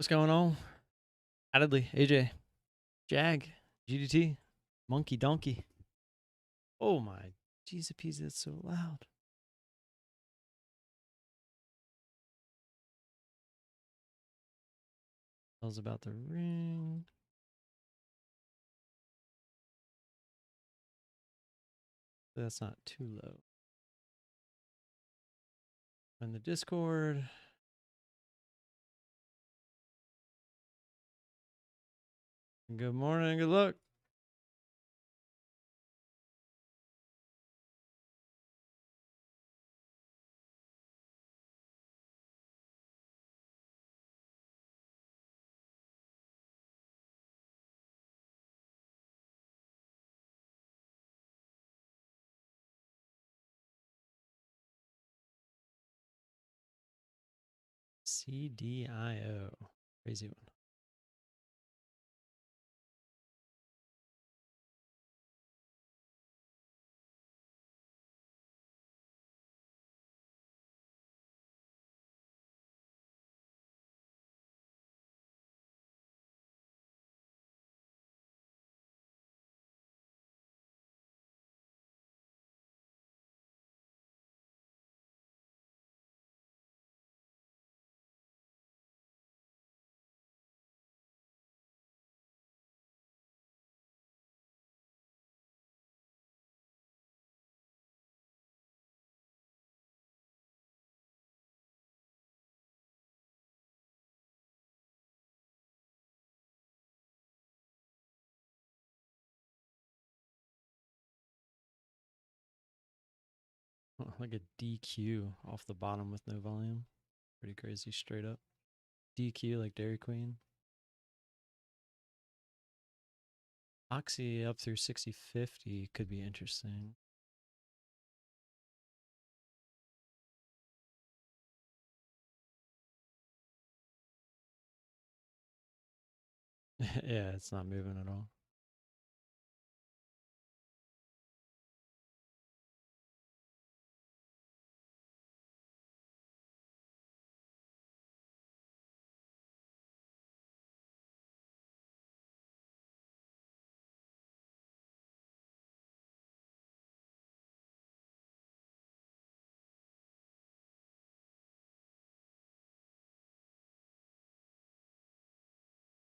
What's going on? Adley, AJ, Jag, GDT, Monkey Donkey. Oh my, jeez, peasy, that's so loud. Tells about the ring. That's not too low. And the Discord. Good morning, good luck. CDIO. Crazy one. Like a DQ off the bottom with no volume. Pretty crazy, straight up. DQ like Dairy Queen. Oxy up through 60.50 could be interesting. Yeah, it's not moving at all.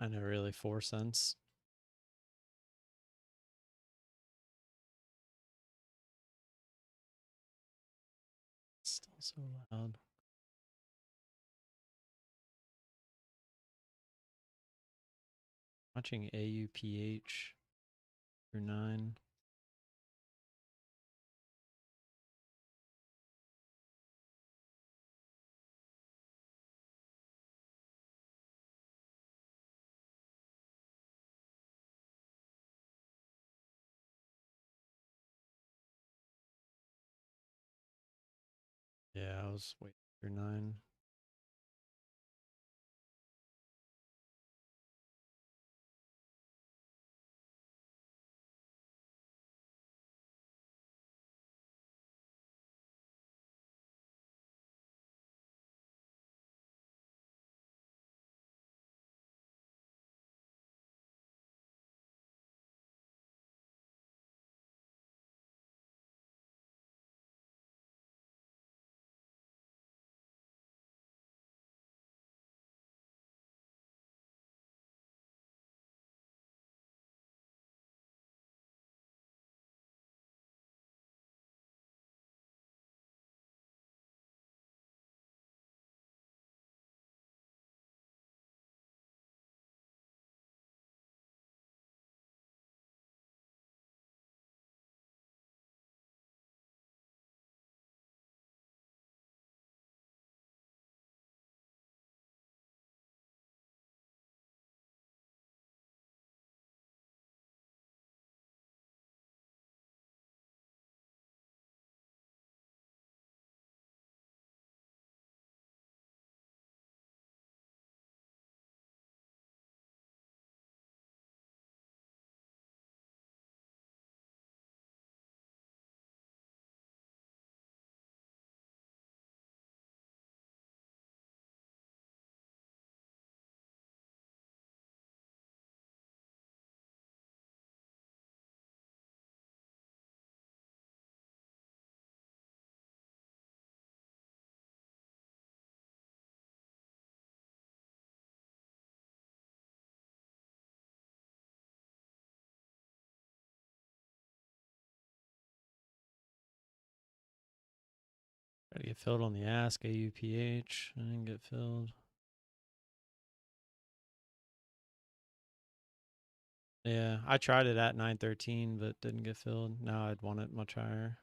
I know, really, 4 cents. Still so loud. Watching AUPH through 9. Yeah, I was waiting through 9. Gotta get filled on the ask AUPH. I didn't get filled. Yeah, I tried it at 913, but didn't get filled. Now I'd want it much higher.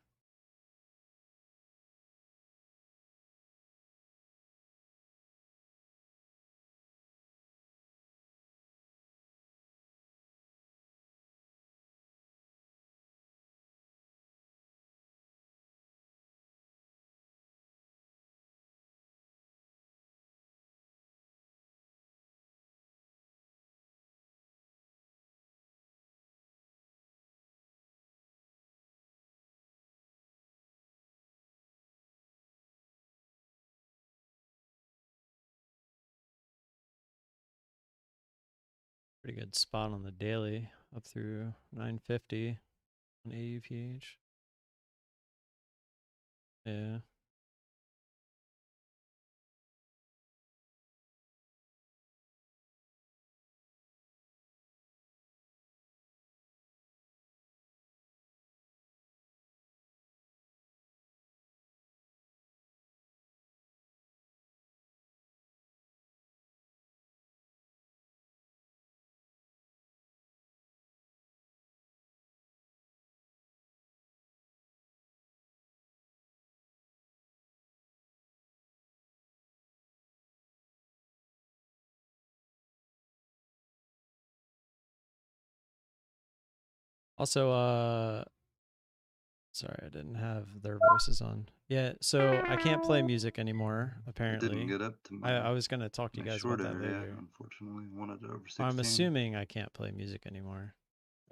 Pretty good spot on the daily, up through 950 on AUPH. Yeah. Also, sorry, I didn't have their voices on. Yeah, so I can't play music anymore, apparently. Didn't get up to my, I was going to talk to you guys about that later. Unfortunately, wanted it over 16. I'm assuming I can't play music anymore.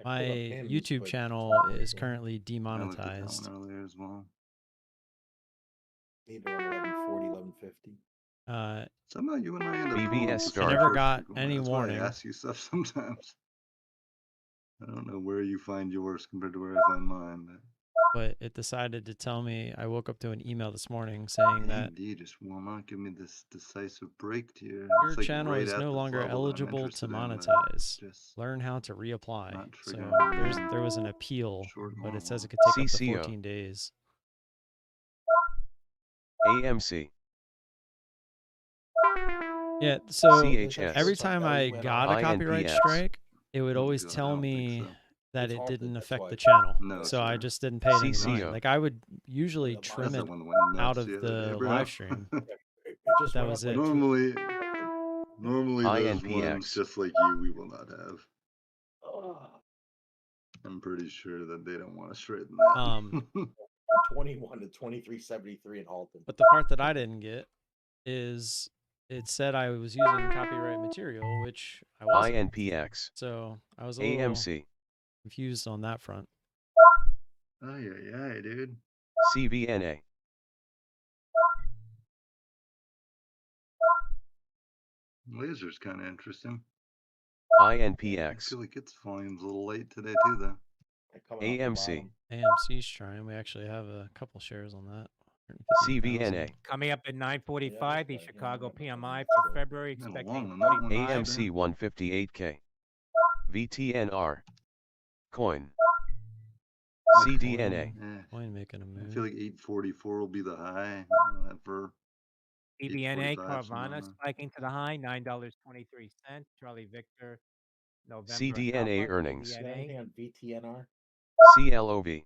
My Him, YouTube but channel is currently I looked at that demonetized. one earlier as well. Need around 1140, 1150. Somehow you and I end up BBS calling up the start. I never first got frequently. any That's warning. why I ask you stuff sometimes. I don't know where you find yours compared to where I find mine. But it decided to tell me, I woke up to an email this morning saying that indeed, just will not give me this decisive break here. your It's like channel right is at no this longer level that I'm eligible to interested in, but monetize. just Learn how to reapply. not So triggering there was an appeal, short but it says normal. it could take up to CCO. 14 days. AMC. Yeah, so CHS. every time I got a copyright INPX. strike, it would Oh, always God, I tell don't think me so. that It's it halted, didn't that's affect why. the channel. No, So I sir. just didn't pay it any mind. CCO. Like I would usually That's trim That's it that one that went out nuts of the other day, the bro. live stream. It just That went was up it. like Normally those INPX. ones just like you, we will not have. Oh, I'm pretty sure that they don't want to straighten that. 21 to 2373 in Alton. But the part that I didn't get is it said I was using copyright material, which I wasn't. INPX. So I was a little AMC. confused on that front. Oh yeah, dude. CVNA. Laser's kind of interesting. INPX. I feel like its volume's a little late today too, though. AMC. AMC's trying. We actually have a couple shares on that. CVNA. Coming up at 9:45, the Chicago PMI for February, Been a expecting long one, that one. 35. AMC 158K. VTNR. Coin. CDNA. Coin making a move. I feel like 844 will be the high for CBNA 845 Carvana somehow. spiking to the high, $9.23. Charlie Victor, November. CDNA Alpha, earnings. Is there anything on VTNR? CLOV.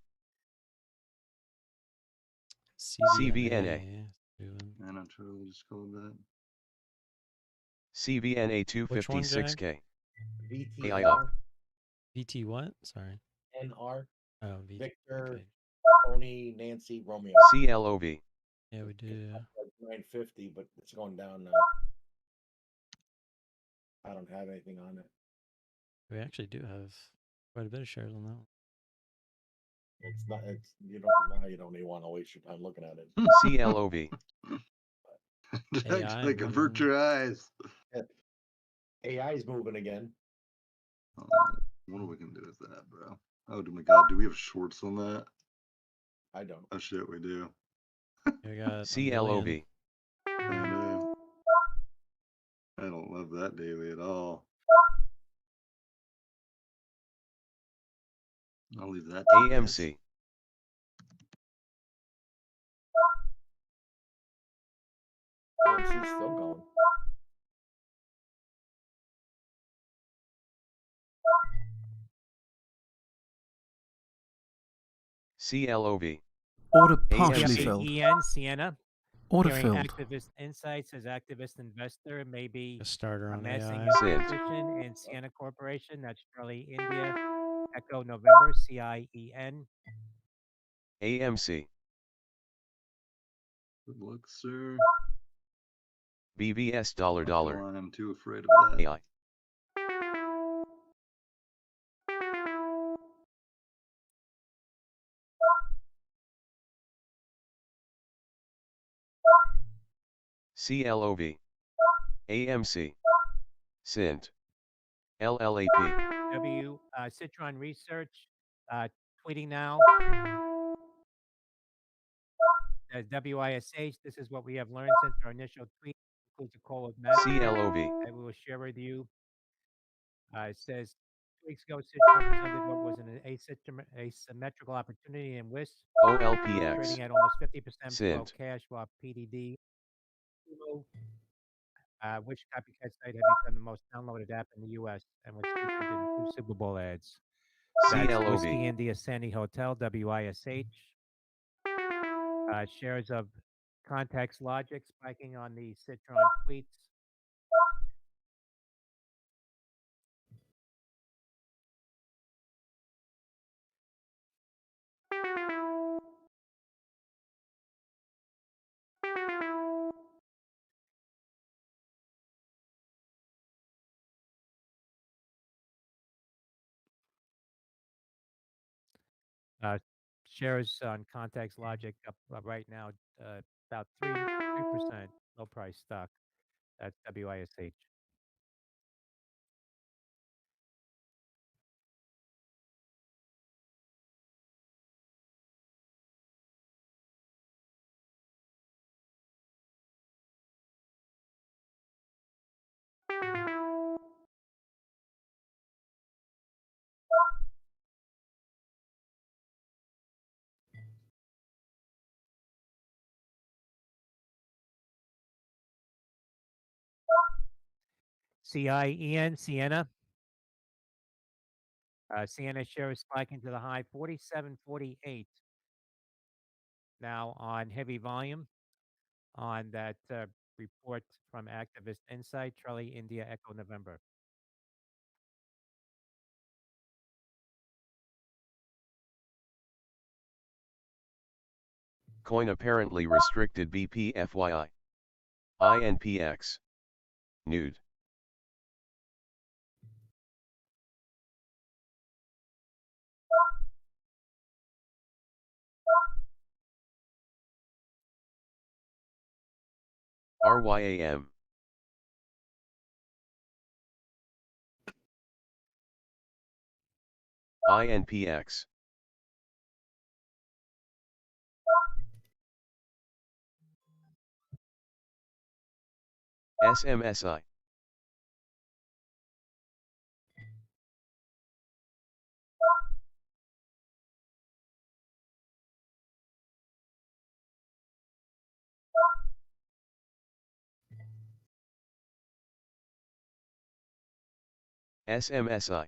CVNA. I know, Charlie just called that. CVNA Which one, Jag? 256K. VTNR. up. VT what? Sorry. NR. Oh, VT. Victor, Okay. Tony, Nancy, Romeo. CLOV. Yeah, we do. Like 950, but it's going down now. I don't have anything on it. We actually do have quite a bit of shares on that one. It's not. It's you don't even want to waste your time looking at it. CLOV. Actually, convert your eyes. AI is moving again. What are we gonna do with that, bro? Oh my God, do we have shorts on that? I don't. Oh shit, we do. We got CLOV. I know. I don't love that daily at all. I'll leave that to AMC. AMC's still going. CLOV. Order partially AMC. filled. CIEN, Sienna. Order Hearing filled. activist insights as activist investor may be A starter on amassing AI. a Sent. position in Sienna Corporation. That's Charlie India Echo November, CIEN. AMC. Good luck, sir. BVS dollar dollar. I'm too afraid of that. AI. CLOV. AMC. SINT. LLAP. Citron Research, tweeting now. As WISH, this is what we have learned since our initial tweet. Includes a call of management CLOV. that we will share with you. It says 2 weeks ago, Citron presented what was an asymmetrical opportunity in WIS, OLPX. trading at almost 50% below SINT. cash, while PDD, which copycat site had become the most downloaded app in the U.S. and was featured in 2 Super Bowl ads. That's Whiskey CLOV. India Sandy Hotel, WISH. Shares of Context Logic spiking on the Citron tweets. Shares on Context Logic up right now about 3%, low price stock. That's WISH. CIEN, Sienna. Sienna shares spiking to the high 47.48. Now on heavy volume on that report from Activist Insight, Charlie India Echo November. Coin apparently restricted BP FYI. INPX. Nude. RYAM. INPX. SMSI. SMSI.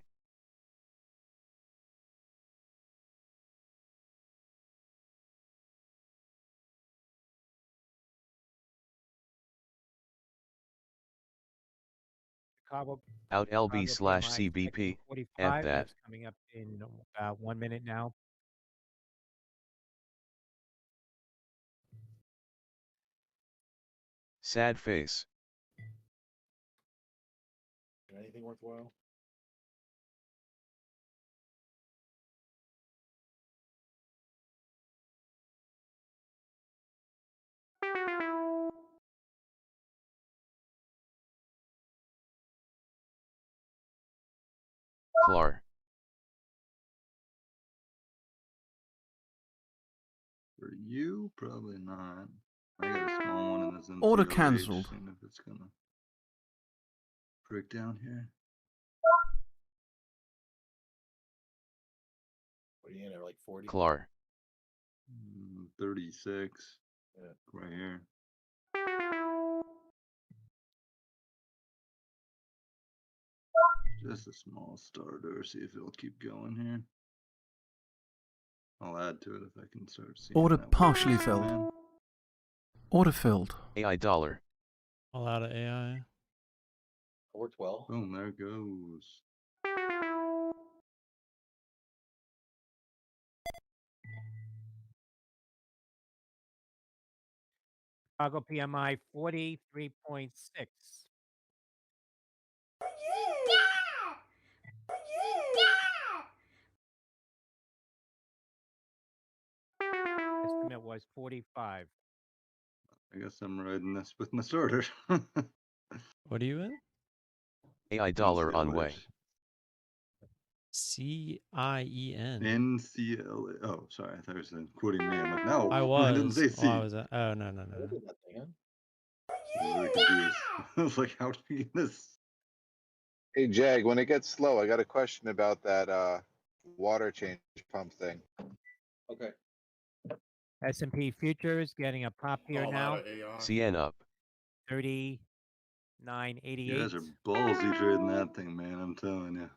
Chicago Out LB Chicago slash PMI expected CBP. 45. F that. That's coming up in about 1 minute now. Sad face. Anything worthwhile? Clar. For you, probably not. I got a small one in this Order NCOH, cancelled. seeing if it's gonna break down here. What are you in there, like 40? Clar. 36. Yeah. Right here. Just a small starter. See if it'll keep going here. I'll add to it if I can start seeing. Order that partially weakness come filled. in. Order filled. AI dollar. All out of AI. Worked well. Boom, there it goes. Chicago PMI 43.6. Estimate was 45. I guess I'm riding this with my starter. What are you in? AI dollar on way. CIEN. NCLA. Oh, sorry. I thought you were quoting me. I'm like, no, I I didn't was. say C. Oh, I was. Oh, no. Look at that thing, huh? I was very confused. I was like, how do we get this? Hey Jag, when it gets slow, I got a question about that water change pump thing. Okay. S&P futures getting a pop here All now. out of AI. CN up. 39.88. You guys are ballsy trading that thing, man. I'm telling you.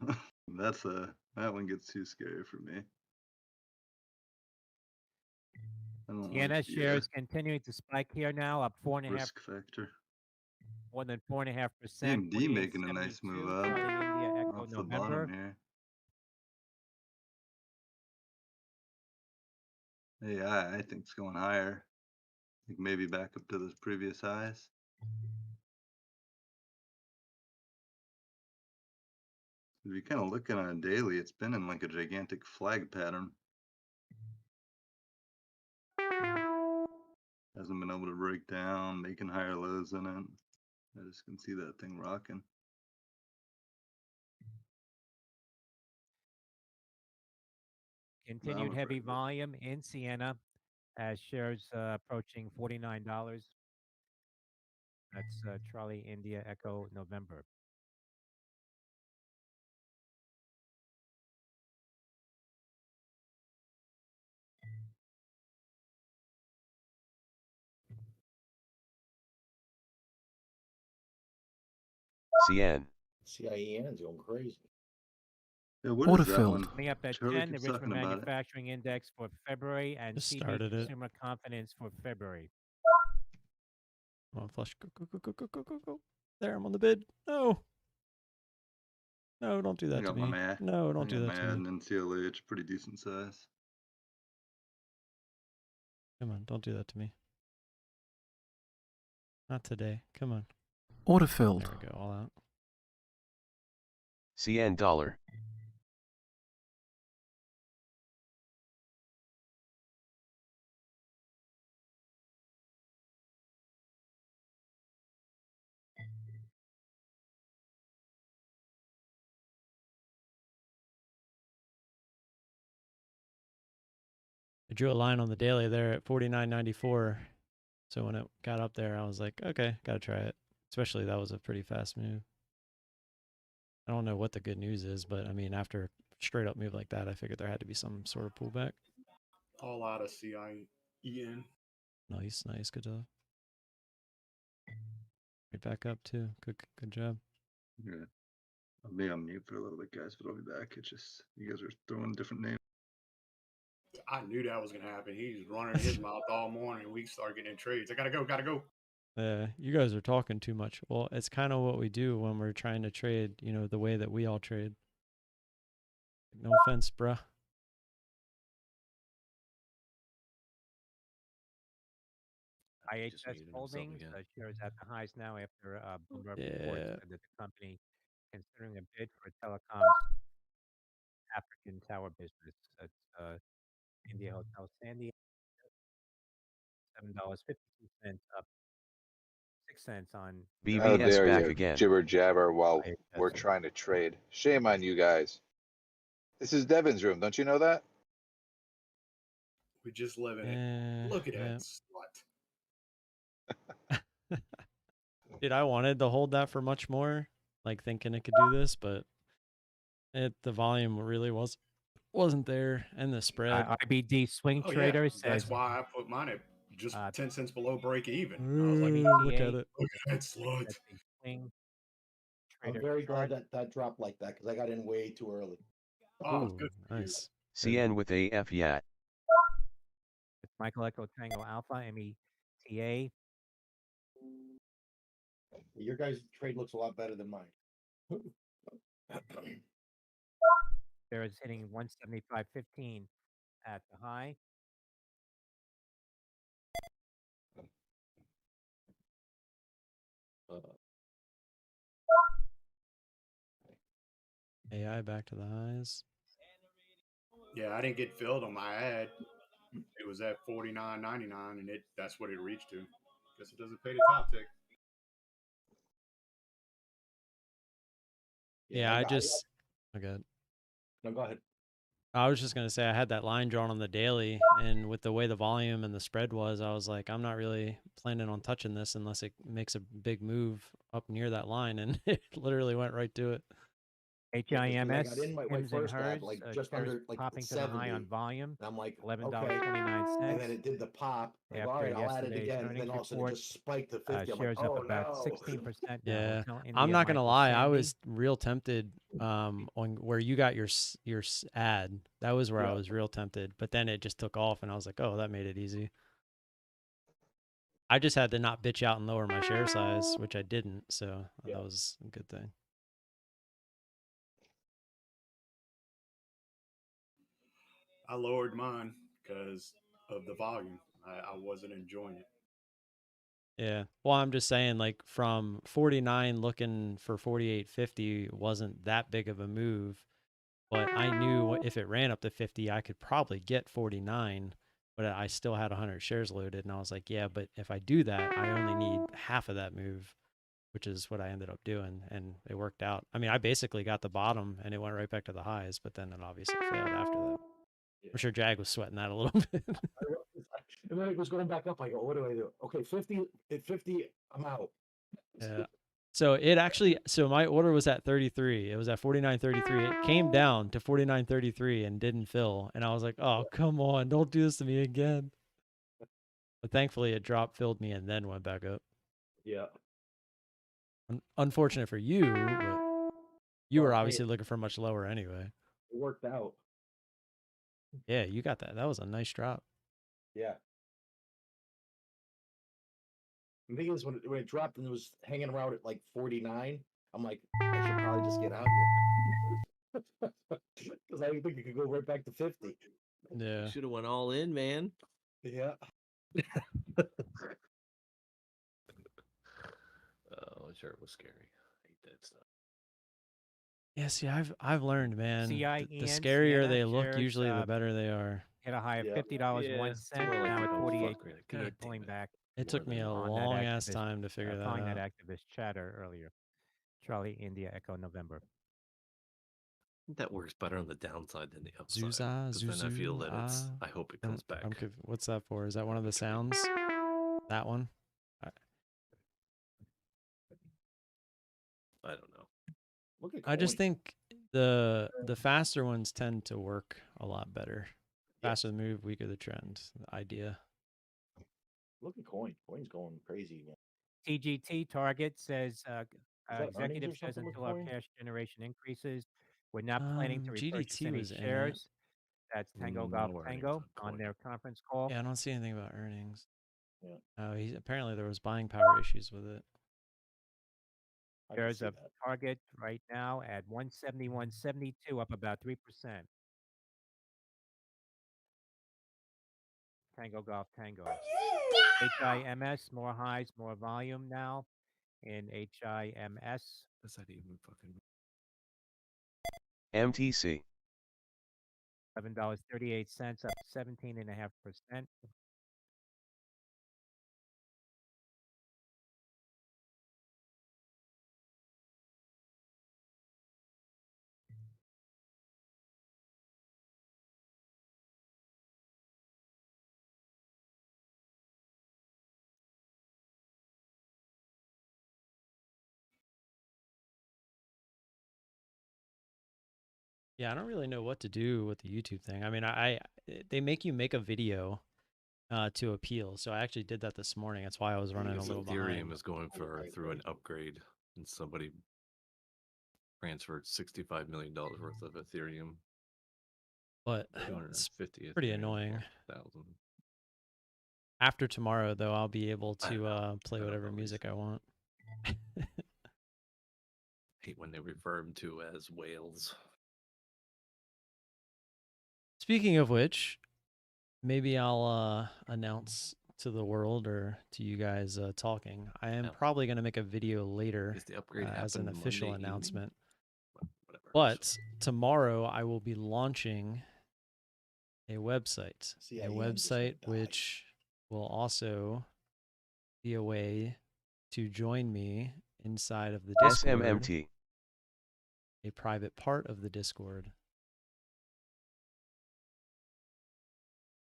That one gets too scary for me. I don't Sienna like the shares continuing to spike here now, up 4.5, risk factor. more than 4.5%. AMD making a nice move up India Echo off the November. bottom here. AI, I think it's going higher. I think maybe back up to those previous highs. If you're kind of looking on a daily, it's been in like a gigantic flag pattern. Hasn't been able to break down, making higher lows in it. I just can see that thing rocking. Continued heavy volume in Sienna as shares approaching $49. That's Charlie India Echo November. CN. CIEN's going crazy. Yeah, what Order is that filled. one? Coming up at Charlie 10, the keeps Richmond talking about it. Manufacturing Index for February and Just CB started it. Consumer Confidence for February. Come on, flush. Go. There, I'm on the bid. No. No, don't do I that to got me. my ad. No, don't I do got that my to ad me. in NCLA. It's pretty decent size. Come on, don't do that to me. Not today. Come on. Order filled. There we go. All out. CN dollar. I drew a line on the daily there at 49.94. So when it got up there, I was like, okay, gotta try it. Especially that was a pretty fast move. I don't know what the good news is, but I mean, after a straight up move like that, I figured there had to be some sort of pullback. All out of CIEN. Nice, good job. Right back up too. Good job. Yeah. I'll be on mute for a little bit, guys, but I'll be back. It's just you guys are throwing different names. I knew that was gonna happen. He's running his mouth all morning. We start getting in trades. I gotta go. You guys are talking too much. Well, it's kind of what we do when we're trying to trade, you know, the way that we all trade. No offense, bruh. IHS Holdings shares at the highs now after Bloomberg reports Yeah. said that the company considering a bid for telecoms African tower business. That's India Hotel Sandy, $7.52 up 6 cents on How BBS dare back you again. jibber jabber while IHS. we're trying to trade. Shame on you guys. This is Devin's room. Don't you know that? We just live in it. Look at that slut. Dude, I wanted to hold that for much more, like thinking it could do this, but the volume really wasn't there, and the spread. IBD Swing Oh, Trader yeah. says That's why I put mine at just 10 cents below break even. I was like, Look at it. look at that slut. that the swing I'm trader very glad chart. that dropped like that because I got in way too early. Oh, Ooh, good for you. nice. CN with AF Yat. It's Michael Echo Tango Alpha META. Your guys' trade looks a lot better than mine. There is hitting 175.15 at the high. AI back to the highs. Yeah, I didn't get filled on my ad. It was at 49.99, and that's what it reached to. Guess it doesn't pay the top tick. Yeah, I just. Okay. No, go ahead. I was just gonna say I had that line drawn on the daily, and with the way the volume and the spread was, I was like, I'm not really planning on touching this unless it makes a big move up near that line, and it literally went right to it. HIMS, I got in my Hims and first ad, hers, like just shares under like popping to the high 70. on volume. And I'm like, $11.29. and then it did the pop. Like, all After right, I'll add it yesterday's again. And then earnings all of a sudden it report, just spiked to 50. I'm like, shares up oh about no. 16% now. Yeah, Hotel I'm India, not gonna Michael lie. I Sandy. was real tempted on where you got your ad. That was where I Yeah. was real tempted, but then it just took off, and I was like, oh, that made it easy. I just had to not bitch out and lower my share size, which I didn't, so Yeah. that was a good thing. I lowered mine because of the volume. I wasn't enjoying it. Yeah. Well, I'm just saying, like, from 49 looking for 48.50 wasn't that big of a move, but I knew if it ran up to 50, I could probably get 49, but I still had 100 shares loaded, and I was like, yeah, but if I do that, I only need half of that move, which is what I ended up doing, and it worked out. I mean, I basically got the bottom, and it went right back to the highs, but then it obviously failed after that. I'm sure Jag was sweating that a little bit. And then it was going back up. I go, what do I do? Okay, 50 at 50, I'm out. Yeah. So it actually, so my order was at 33. It was at 49.33. It came down to 49.33 and didn't fill. And I was like, oh, come on, don't do this to me again. But thankfully it dropped, filled me, and then went back up. Yeah. Unfortunate for you, but you were Well, hey, obviously looking for much lower anyway. it worked out. Yeah, you got that. That was a nice drop. Yeah. The thing is, when it dropped and it was hanging around at like 49, I'm like, I should probably just get out here. Because I think it could go right back to 50. Yeah. Should have went all in, man. Yeah. Oh, sure, it was scary. I hate that stuff. Yeah, see, I've learned, man. The CIEN, scarier Sienna they look, shares, usually the better they are. hit a high of Yeah. $50.01. Yeah, it's more like Now the at dumb 48, fucker. God 48 damn pulling it. back. It took me a on that long ass activist, time to figure that following out. that activist chatter earlier. Charlie India Echo November. That works better on the downside than the upside. Zuza, 'Cause then I feel that it's. Zuzu, I hope it comes back. What's that for? Is that one of the sounds? That one? I don't know. Look at I just coin. think the faster ones tend to work a lot better. Faster the move, weaker the trend. The idea. Look at coin. Coin's going crazy, man. TGT target says that executive earnings or says something with until our coin? cash generation increases, we're not planning to repurchase GDT any was in it. shares. That's Tango Golf No earnings Tango on on coin. their conference call. Yeah, I don't see anything about earnings. Yeah. Oh, apparently there was buying power issues with it. I can Shares see of that. target right now at 171.72, up about 3%. Tango Golf Tango. HIMS, more highs, more volume now in HIMS. Does that even fucking? MTC. $11.38, up 17.5%. Yeah, I don't really know what to do with the YouTube thing. I mean, they make you make a video to appeal. So I actually did that this morning. That's why I was running a Because little Ethereum behind. is going through an upgrade, and somebody transferred $65 million worth of Ethereum. But it's 250 pretty Ethereum, annoying. 1,000. After tomorrow, though, I'll be able I to know. play I know, whatever at music least. I want. Hate when they refer them to as whales. Speaking of which, maybe I'll announce to the world or to you guys talking. I am Yeah. probably going to make a video later Because the upgrade as an happened official Monday evening. announcement. Whatever. But tomorrow I will be launching a website. A website which will also be a way to join me inside of the Discord, SMMT. a private part of the Discord,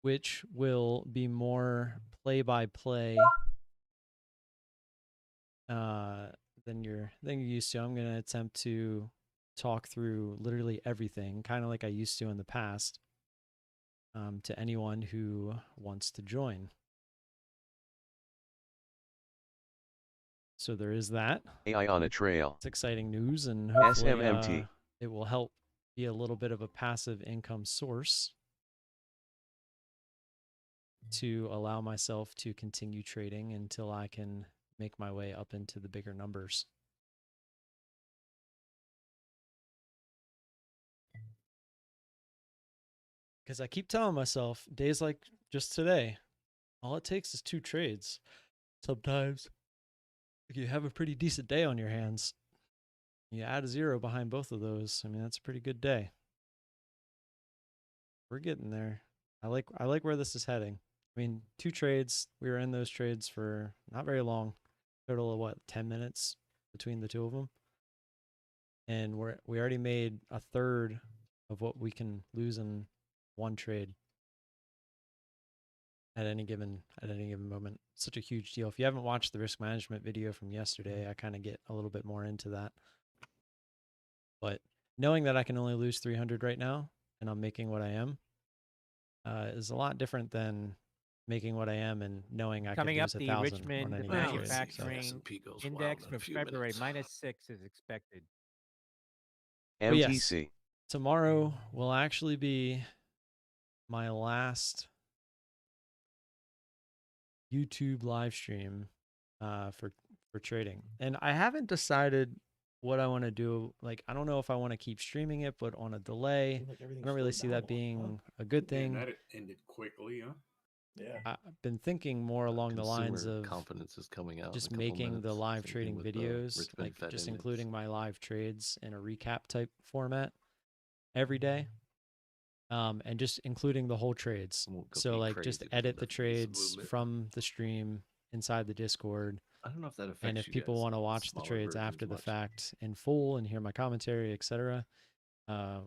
which will be more play-by-play than you're used to. I'm going to attempt to talk through literally everything, kind of like I used to in the past, to anyone who wants to join. So there is that. AI on a trail. It's exciting news, and hopefully SMMT. it will help be a little bit of a passive income source to allow myself to continue trading until I can make my way up into the bigger numbers. Because I keep telling myself, days like just today, all it takes is 2 trades. Sometimes if you have a pretty decent day on your hands, you add a 0 behind both of those. I mean, that's a pretty good day. We're getting there. I like where this is heading. I mean, 2 trades. We were in those trades for not very long. Total of what, 10 minutes between the 2 of them. And we already made a third of what we can lose in 1 trade at any given moment. Such a huge deal. If you haven't watched the risk management video from yesterday, I kind of get a little bit more into that. But knowing that I can only lose 300 right now and I'm making what I am is a lot different than making what I am and knowing I Coming could up, lose the 1,000 on Richmond any given trade. Manufacturing S&P goes wild Index in a for few February minutes. -6 is expected. But yes, MTC. tomorrow will actually be my last YouTube live stream for trading. And I haven't decided what I want to do. Like, I don't know if I want to keep streaming it, but on a delay. I don't really see that being a good thing. Man, that ended quickly, huh? Yeah. I've been thinking more along the lines Consumer of confidence is coming out. just in a couple making the minutes. live Same thing trading with the videos, Richmond like Fed just Index. including my live trades in a recap type format every day. And just including the whole trades. I won't go So beat like crazy, just but there'll edit the definitely be some trades movement. from the stream inside the Discord. I don't know if that affects And if you people guys, want to like watch the smaller trades versions after the much. fact in full and hear my commentary, etc.,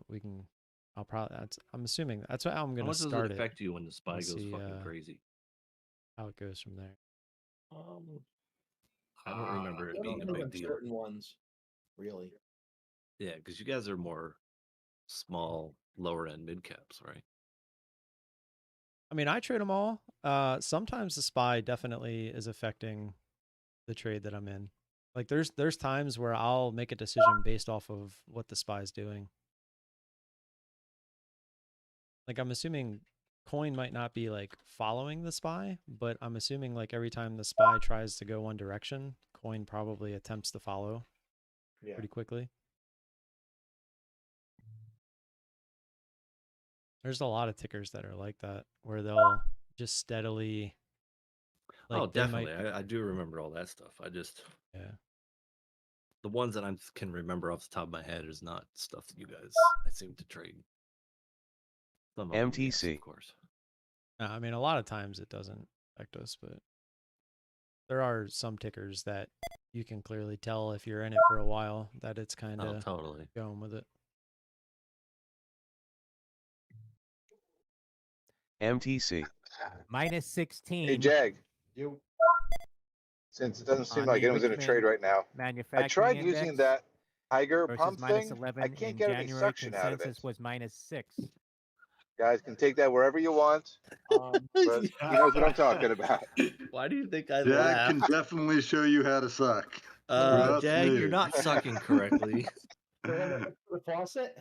we can. I'm assuming that's how I'm How going to much does start it affect you when the SPY We'll goes see, fucking crazy? how it goes from there. I don't remember it being a big deal. Certain ones, really. Yeah, because you guys are more small, lower end mid caps, right? I mean, I trade them all. Sometimes the SPY definitely is affecting the trade that I'm in. Like there's times where I'll make a decision based off of what the SPY is doing. Like I'm assuming coin might not be like following the SPY, but I'm assuming like every time the SPY tries to go one direction, coin probably attempts to follow pretty quickly. There's a lot of tickers that are like that, where they'll just steadily. Like oh, they definitely. might, I do remember all that stuff. I just yeah. the ones that I can remember off the top of my head is not stuff that you guys I seem to trade. Some of them, yes, MTC. of course. I mean, a lot of times it doesn't affect us, but there are some tickers that you can clearly tell if you're in it for a while that it's kind Oh, of totally. going with it. MTC. -16. Hey, Jag, You. since it doesn't seem On like the anyone's in a trade Richmond right now, I Manufacturing tried Index using that Tiger versus pump thing. -11 I can't in get any January. suction out of it. Consensus was -6. Guys can take that wherever you want, but he knows what I'm talking about. Why do you think I Jack can laughed? definitely show you how to suck. Trust Jag, me. you're not sucking correctly. The faucet?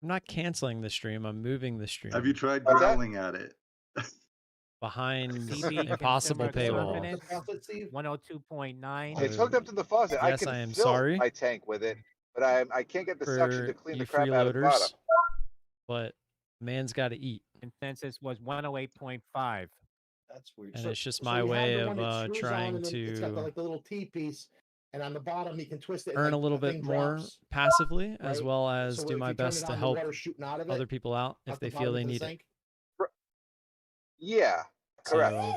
I'm not canceling the stream. I'm moving the stream Have you tried What's that? growling at it? behind CB impossible consumer paywall. confidence, Faucet, Steve? 102.9. It's hooked up to the faucet. I Yes, can I am fill sorry my tank with it, but I can't get the suction to for clean you the crap out of the bottom. freeloaders, but man's got to eat, Consensus was 108.5. That's weird. and So- it's just so my you have way the of one that screws on trying and then it's got the, to like the little T piece, and on the bottom he can twist it. and, earn like, a little the bit thing more drops, passively, as right? well as So do if my you turn best it to on, the help water's shooting out of it, other people out if out the they feel bottom they of the need it. sink, Yeah, correct. So, so it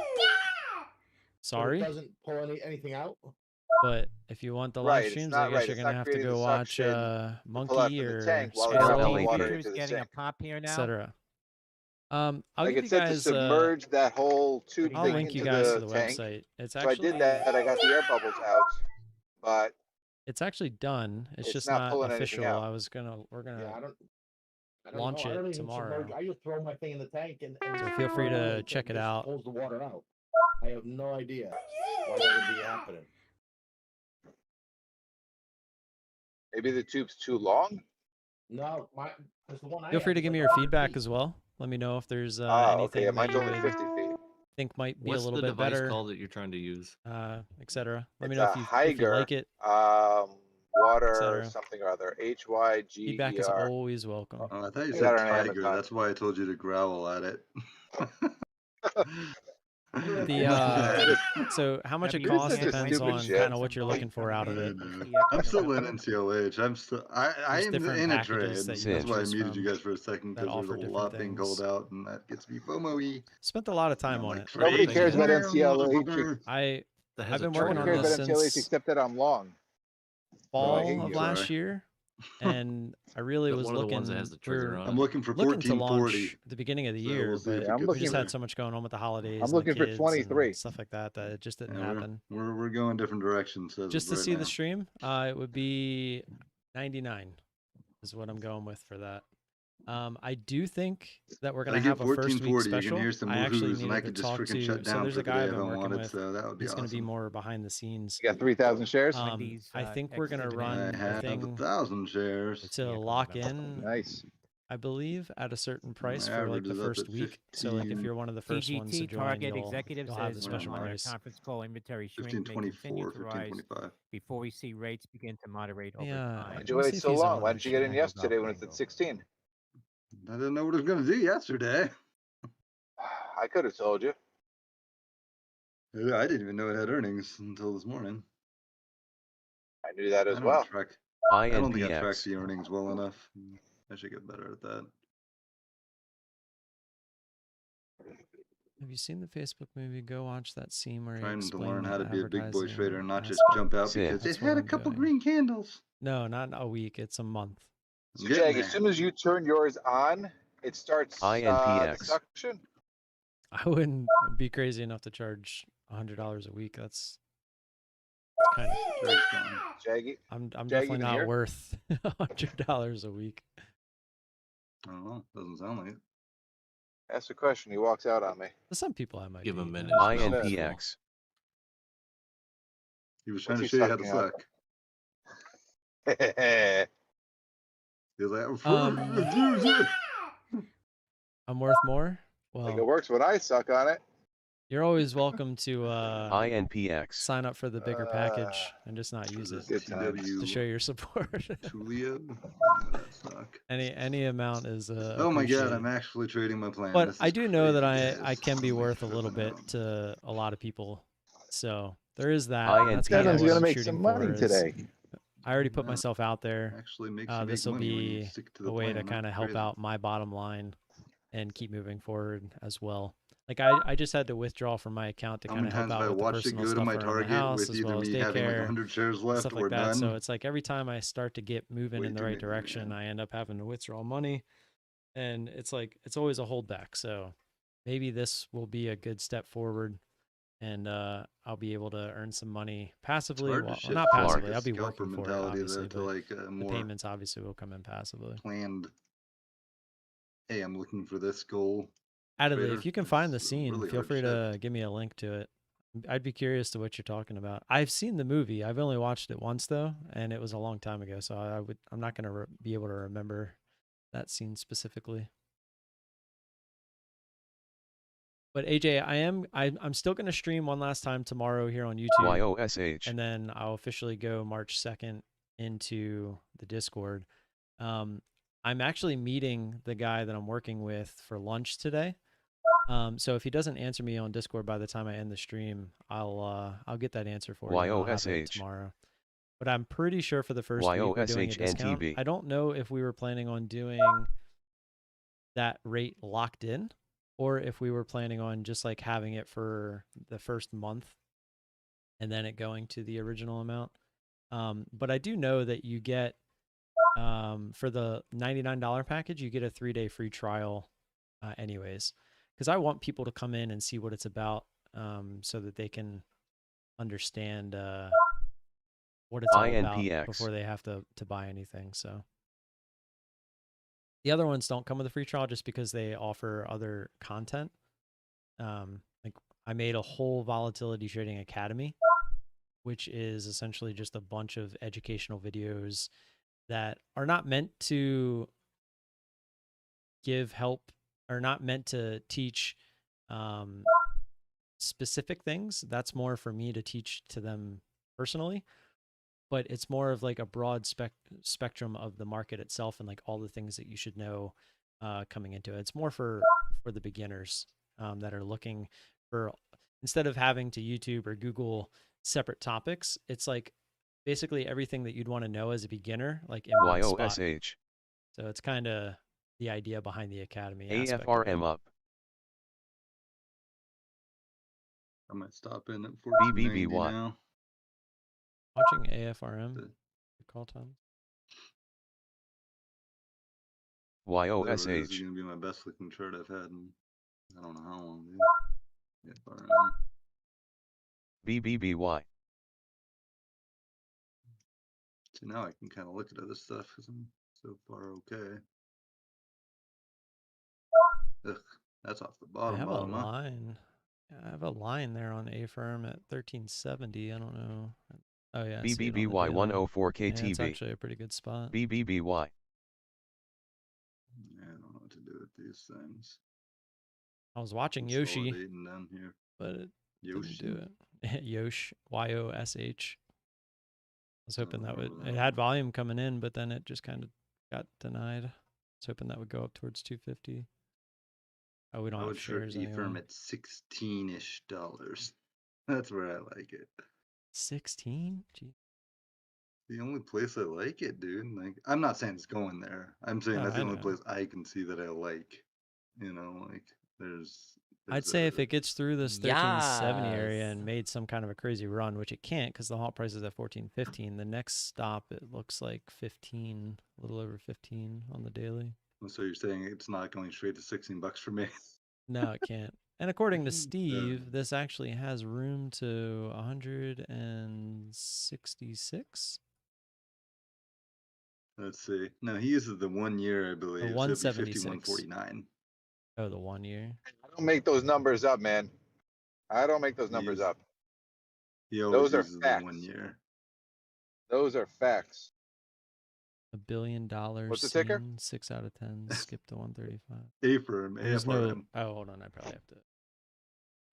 sorry, doesn't pull anything out. but if you want the live Right, it's streams, not I guess right. you're It's gonna not have to creating the go watch suction pull out Monkey from the or tank while it's It's Sparrow, dumping LED. water Feature's into the getting a tank. pop here now. etc. I'll Like give it you said to guys. submerge that whole tube Pretty I'll thing link you into guys to the the tank. website. It's So I actually did that. I got the air bubbles out, but it's actually done. It's it's just not not pulling anything official. out. We're gonna Yeah, I don't launch know. I it don't even tomorrow. submerge. I just throw my thing in the tank and So just feel free throw it to in, check it just out. pulls the water out. I have no idea why that would be happening. Maybe the tube's too long. No, that's the one I Feel have. free to It's give me like your 100 feedback feet. as well. Let me know if there's Oh, anything okay. Yeah, that mine's you only would 50 feet. think might be a What's little the bit device better, called that you're trying to use? etc. Let me It's know a if you Higer, like it, water etc. something or other. Feedback is HYGER. always welcome. Oh, I thought you I said got it on tiger. Amazon. That's why I told you to growl at it. The so how much it WPX costs This is just depends stupid on shit. kind of what you're looking for out of it. I'm still in NCOH. I There's am different in a trade. packages that you That's can why I choose muted you from guys for a second that because there's a offer different lot being called things. out, and that gets me FOMO-y. Spent a lot of And time I'm on like, it. Nobody trade cares about now, NCLH. motherfucker. That has I've a been No working one on cares this about NCLH since except that I'm long. So I fall hate of you. last Sorry. year, and I really But was one of the looking. ones that has the we were trigger on I'm it. looking for looking to 1440. launch at the beginning of the So year, we'll see if but Yeah, I'm it we looking just gets had for- so much going on with the holidays I'm and the looking for kids 23. and stuff like that that it just didn't Yeah, happen. we're going different directions. As Just of to right see now. the stream, it would be 99 is what I'm going with for that. I do think that we're Gotta gonna get have a first week 1440. You can special. hear some I actually woohoos, and I needed to could just talk freaking to. shut So down there's for a the guy day I've if I been working wanted. with. So that would be He's gonna be awesome. more behind the scenes. You got 3,000 shares? Wendy's, I think we're gonna extra run I dividend a have thing 1,000 shares. to vehicle lock November. in, Nice. I believe, at a certain My price for like average the is up first at week. So like if 15. you're one of the first ones to CGT join, Target you'll executive have the says special on their price. conference call inventory shrink may continue 1524, to rise 1525. before we see rates begin to moderate over Yeah, time. Why'd let you me wait see if so he's long? on Why didn't you get in Triangle yesterday when it's Triangle. at 16? I didn't know what it was going to do yesterday. I could have told you. I didn't even know it had earnings until this morning. I knew that as I well. don't track. I don't think I track INPX. the earnings well enough. I should get better at that. Have you seen the Facebook movie? Go watch that scene where he Trying to explained learn the how to be a big boy advertising trader and not just aspect. jump out Sid. because That's it what had a I'm couple doing. green candles. No, not a week. It's a month. So, I'm getting Jag, there. as soon as you turn yours on, it starts the INPX. suction. I wouldn't be crazy enough to charge $100 a week. That's kind of. Jake's gone. Jaggy, I'm Jag definitely even not here? worth $100 a week. I don't know. Doesn't sound like it. ask a question. He walks out on me. To some people, I might Give be. him a minute. yeah. INPX. He was trying to What's show he you how to sucking out? suck. He was like, I'm worth more. Like it Well, works when I suck on it. you're always welcome to INPX. sign up for the bigger package and just not use it Good times. to show your support. Tulio. That suck. any amount is Oh my god, appreciated. I'm actually trading my plan. But This I is do know that crazy, I guys. can be Holy worth a little flippin' bit out. to a lot of people. So there is that. and That's kind of Kevin's what gonna I'm make shooting some money for. Is today. I already put Yeah. myself out there. Actually makes you make This will money when you be stick to the a way to plan. kind of That's help crazy. out my bottom line and keep moving forward as well. Like I just had to withdraw from my account to How kind many of help times have out I with the watched it personal go to stuff my around the target house with as either well as me having like daycare, 100 shares left stuff or like that. none? So it's like every time I start to get moving Way in the too right many, direction, man. I end up having to withdraw money, and it's like it's always a holdback. So maybe this will be a good step forward, and I'll be able to earn some money It's passively. hard to Well, shift not from like passively. a I'll be scalper working for it, mentality obviously, to but like a the more payments obviously will come in passively. planned. Hey, I'm looking for this goal. Adley, Trader. if you can find the It's scene, really feel hard free shift. to give me a link to it. I'd be curious to what you're talking about. I've seen the movie. I've only watched it once though, and it was a long time ago. So I'm not going to be able to remember that scene specifically. But AJ, I'm still going to stream one last time tomorrow here on YouTube, YOSH. and then I'll officially go March 2nd into the Discord. I'm actually meeting the guy that I'm working with for lunch today. So if he doesn't answer me on Discord by the time I end the stream, I'll get that answer for you. And I'll have it YOSH. tomorrow. But I'm pretty sure for the first week we're doing a discount. YOSHNTB. I don't know if we were planning on doing that rate locked in, or if we were planning on just like having it for the first month and then it going to the original amount. But I do know that you get for the $99 package, you get a 3-day free trial anyways. Because I want people to come in and see what it's about, so that they can understand what it's all about INPX. before they have to buy anything. So the other ones don't come with a free trial just because they offer other content. Like I made a whole volatility trading academy, which is essentially just a bunch of educational videos that are not meant to give help, are not meant to teach specific things. That's more for me to teach to them personally, but it's more of like a broad spectrum of the market itself and like all the things that you should know coming into it. It's more for the beginners that are looking for, instead of having to YouTube or Google separate topics, it's like basically everything that you'd want to know as a beginner, like in one spot. YOSH. So it's kind of the idea behind the academy aspect of it. AFRM up. I might stop in at 1490 BBBY. now. Watching AFRM The- call time. Whatever it is, YOSH. is gonna be my best looking chart I've had in I don't know how long, dude. Yeah, BBBY. so now I can kind of look at other stuff because I'm so far okay. Ugh, that's off the I bottom. have a Bottom, huh? line. I have a line there on AFRM at 1370. I don't know. Oh yeah, I see it on the BBBY daily. 104 Yeah, it's KTB. actually a pretty good spot. BBBY. Yeah, I don't know what to do with these things. I was watching Yoshi, Consolidating down here. but it Yoshi. didn't do it. Yosh, YOSH. I was hoping that would. remember It that had one. volume coming in, but then it just kind of got denied. I was hoping that would go up towards 250. Oh, we don't I have would short shares E-Firm anymore. at $16-ish. That's where I like it. 16? Gee. The only place I like it, dude. Like, I'm not saying it's going there. I'm saying Oh, that's I the only know. place I can see that I like. You know, like I'd there's say if it gets through this 1370 area Yes. and made some kind of a crazy run, which it can't because the halt price is at 1415, the next stop it looks like 15, a little over 15 on the daily. So you're saying it's not going straight to $16 for me? No, it can't. And according to Steve, this actually has room to 166. Let's see. No, he uses the 1 year, I believe. So it'd be 176. 51.49. Oh, the 1 year. I don't make those numbers up, man. I don't make those He numbers is- up. He always Those are uses the 1 facts. year. Those are facts. $1 billion What's the ticker? seen, 6 out of 10, skip to 135. A-Firm, There's AFRM. no. Oh, hold on. I probably have to.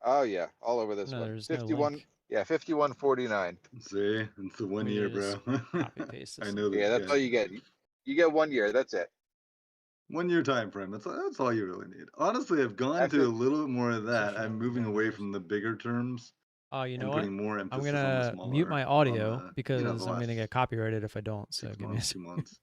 Oh yeah, all over this No, one. there's no 51. link. Yeah, 51.49. See, it's the 1 We year, need to bro. copy paste I this. know Yeah, this that's guy. all you get. You get 1 year. That's it. 1 year time frame. That's all you really need. Honestly, I've gone That's to it. a little bit more of that. Position I'm number moving away downwards. from the bigger terms Oh, you know and what? putting more I'm emphasis on the gonna smaller. mute my on audio the, because the I'm gonna last get copyrighted if I don't. So 6 give me a months, second. 2 months.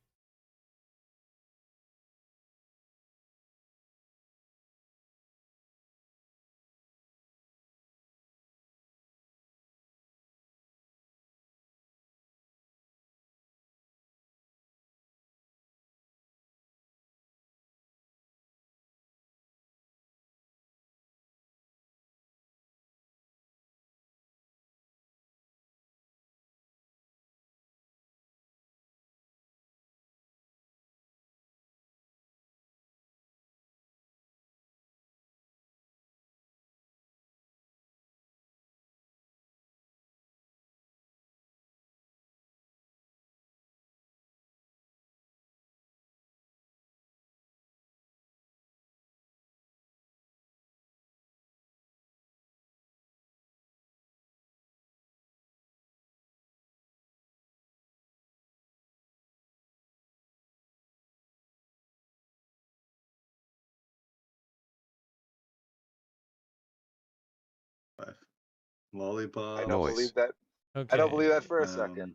lollipop. I don't Noise. believe that. Okay. I don't believe that for a second.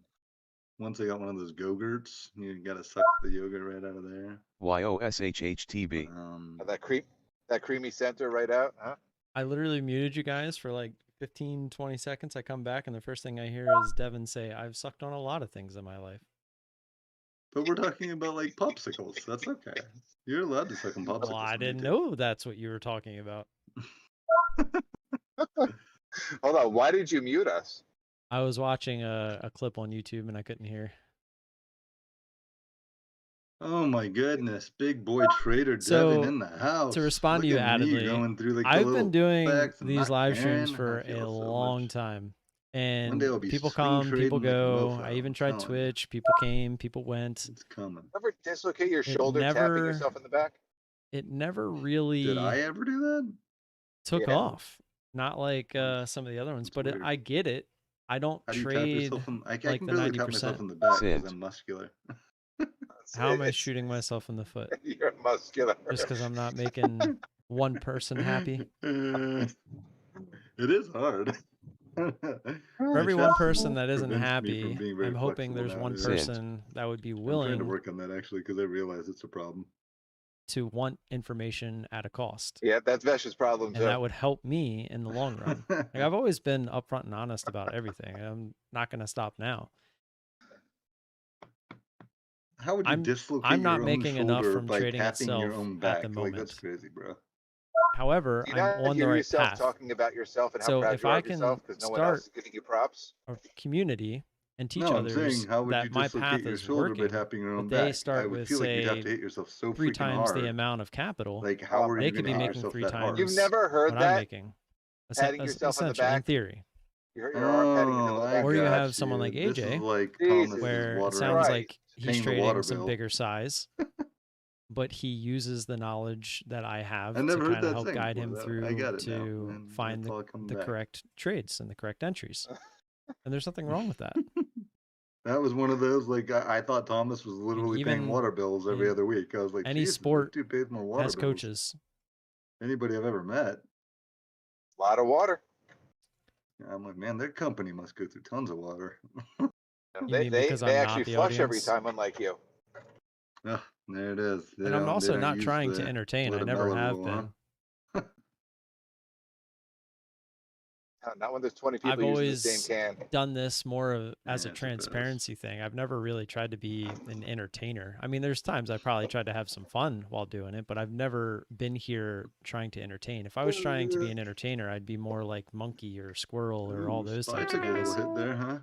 Once I got one of those Go-Gurts, you gotta suck the yogurt right out of there. YOSHHTB. That creamy center right out, huh? I literally muted you guys for like 15, 20 seconds. I come back and the first thing I hear is Devin say, I've sucked on a lot of things in my life. But we're talking about like popsicles. That's okay. You're allowed to suck on popsicles. Well, I when you didn't do. know that's what you were talking about. Hold on, why did you mute us? I was watching a clip on YouTube and I couldn't hear. Oh my goodness, big boy trader So, Devin in the house. To respond to Look you at me addedly, going through like the I've little been doing facts and these not live caring. streams I for feel a so long much. time. One And day I'll be people swing come, people trading like a go. mofo, I even I'm tried telling you. Twitch. People came, people went. It's coming. Ever dislocate your It shoulder tapping never- yourself in the back? It never really Did I ever do that? took Yeah. off. Not like some of the other ones, That's but weird. I get it. I don't How do you tap trade yourself in? I like can the barely tap myself 90%. in the back because Sit. I'm muscular. How am I It's- shooting myself in the foot? You're muscular. Just because I'm not making one person happy? It is hard. For every one person that isn't happy, being very I'm hoping flexible there's one nowadays. Sit. person that would be I'm trying willing to work on that actually because I realize it's a problem. to want information at a cost. Yeah, that's Vesh's problem And too. that would help me in the long run. Like I've always been upfront and honest about everything. I'm not going to stop now. How would you dislocate I'm not your making own enough shoulder from by trading tapping your itself own at back? the Like that's moment. crazy, bro. However, Do you I'm not on the hear right yourself path. talking about yourself and how So proud if you are I of yourself can because no one else is start giving you props? a community and teach No, I'm others saying how would that you my dislocate path your is shoulder working, by tapping your own but they back? I start would with, feel like you'd have say, to hit yourself so 3 freaking times the hard. amount of capital. Like how are They you could going to be hit making yourself 3 that hard? You've times never heard what I'm that? making. Patting yourself in the Essentially, in back? theory. You hurt your arm patting yourself in the I back? Or you got have someone like This is AJ, like Jesus Thomas's where it water sounds Christ. like he's paying the trading water some bill. bigger size, but he uses the knowledge that I have I to never heard kind of that help saying guide before, him though. I through got it now, to and find it's all coming the back. correct trades and the correct entries. And there's nothing wrong with that. That was one of those, like, I thought Thomas was literally paying even water bills every in other week. I was like, any Jesus, sport that dude pays more water As bills coaches, than anybody I've ever met. A lot of water. I'm like, man, their company must go through tons of water. You mean because I'm They not actually the flush every audience? time, unlike you. Oh, there it is. They And I'm don't- they also don't not use trying to the entertain. I let it never mellow have rule, huh? been. Not when there's 20 people I've using the always same can. done this more of, as Yeah, a I suppose. transparency thing. I've never really tried to be an entertainer. I mean, there's times I probably tried to have some fun while doing it, but I've never been here trying to entertain. If I was trying to be an entertainer, I'd be more like Monkey or Squirrel or all Ooh, those Spy types of took a little guys. hit there, huh?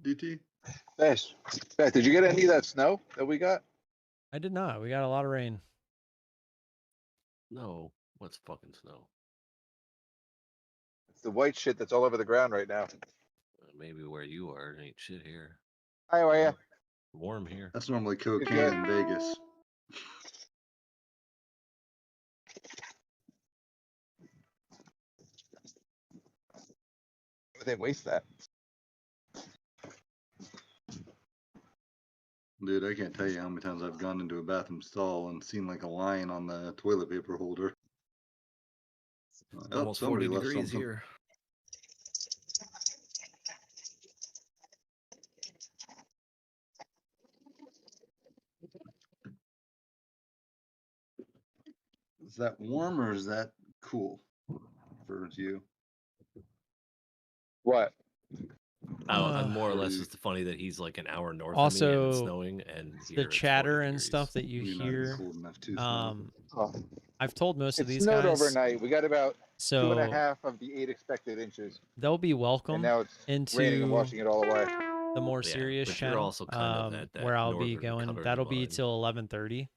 DT? Beth, did you get any of that snow that we got? I did not. We got a lot of rain. No, what's fucking snow? It's the white shit that's all over the ground right now. Maybe where you are, it ain't shit here. Hi, how are you? Warm here. That's normally cocaine good. in Vegas. They waste that. Dude, I can't tell you how many times I've gone into a bathroom stall and seen like a line on the toilet paper holder. Oh, Almost somebody 40 left degrees something. here. Is that warm or is that cool for you? What? More or less, 40. it's funny that he's like an hour north of me and Also, it's snowing, and The here it's 40 chatter and degrees. stuff that you You're not even hear, cold enough to snow. Oh, I've told most of it these snowed guys, overnight. We got about 2.5 so of the 8 expected inches, they'll be and welcome now it's raining and into washing it all away. the more Yeah, serious but you're channel, also kind of at that where I'll be northern going. cutting That'll be line. till 11:30.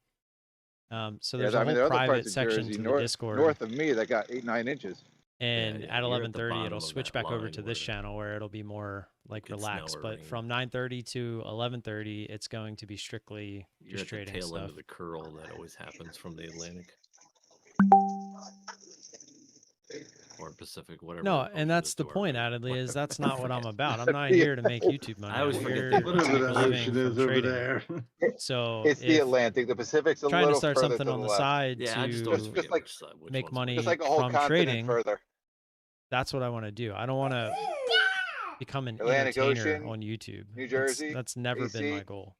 So Yeah, there's I a mean, there whole are other private parts of section Jersey to the north, Discord, north of me that got 8-9 inches. and yeah, at you're at the 11:30 bottom it'll of switch that back over line to this where channel where it'll be more like could snow relaxed. or But rain. from 9:30 to 11:30, it's going to be strictly You're just at the trading tail end stuff. of the curl that always happens from the Atlantic or Pacific, whatever. No, ocean and that's is the to our point, right. Adley, is Whatever. that's not what I'm Forget. about. I'm not Yeah. here to make YouTube money. I always I'm forget here that to we're Whatever make that a talking living ocean from is over trading. there. So It's the if Atlantic. The Pacific's a trying to little start further something to on the the left. side Yeah, I just always to forget like- which side, which make one's money Just like a whole from continent trading, further. that's what I want to do. I don't want to become an Atlantic entertainer Ocean, on YouTube. New Jersey, That's never been my AC. goal,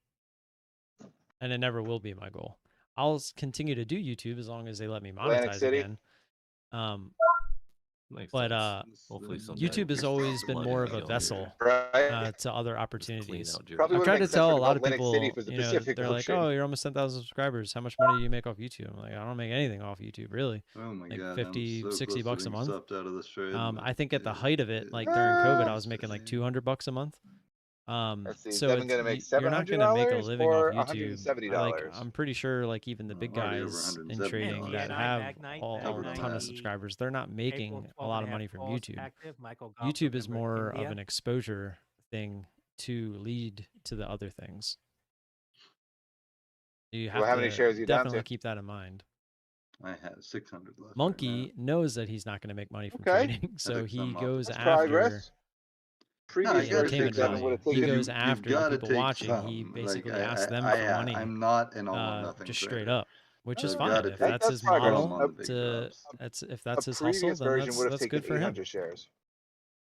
and it never will be my goal. I'll continue to do YouTube as long as they let me Atlantic monetize City. again. Makes But sense. Hopefully someday YouTube has we'll always get been some more of money a on here. vessel Right. to other Just clean opportunities. out your Probably I've would tried make to sense tell for a lot of Atlantic City people, for the you know, Pacific they're like, Ocean. "Oh, you're almost 10,000 subscribers. How much money do you make off YouTube?" I'm like, "I don't make anything off YouTube, really. Oh my Like god, 50, I'm so 60 close to bucks a being month." stopped out of this trade. I think at the height of it, like during COVID, I was making like $200 a month. Let's see, is So Devin it's gonna make you're not going to make a $700 living off or YouTube. $170? I'm pretty sure like even the big already over guys in $170 trading that now. have Magnite, Covered a on ton of that. subscribers, they're not making a lot of money from YouTube. Active, Michael YouTube is more of an exposure thing to lead to the other things. You have Well, how many to shares are you down definitely to? keep that in mind. I have 600 left. Monkey knows that he's not going to make money from Okay. trading, so took he some off goes That's after progress. I Previous gotta version, entertainment take Devin some. would value. have He taken. goes You've after the gotta people take watching. He some. basically Like, asks them for money, I'm not an all or nothing just trader. straight up, which is I've fine. gotta If take that's his progress. some model, on the big drops. if that's A his hustle, previous then version would have that's taken good for him. 800 shares.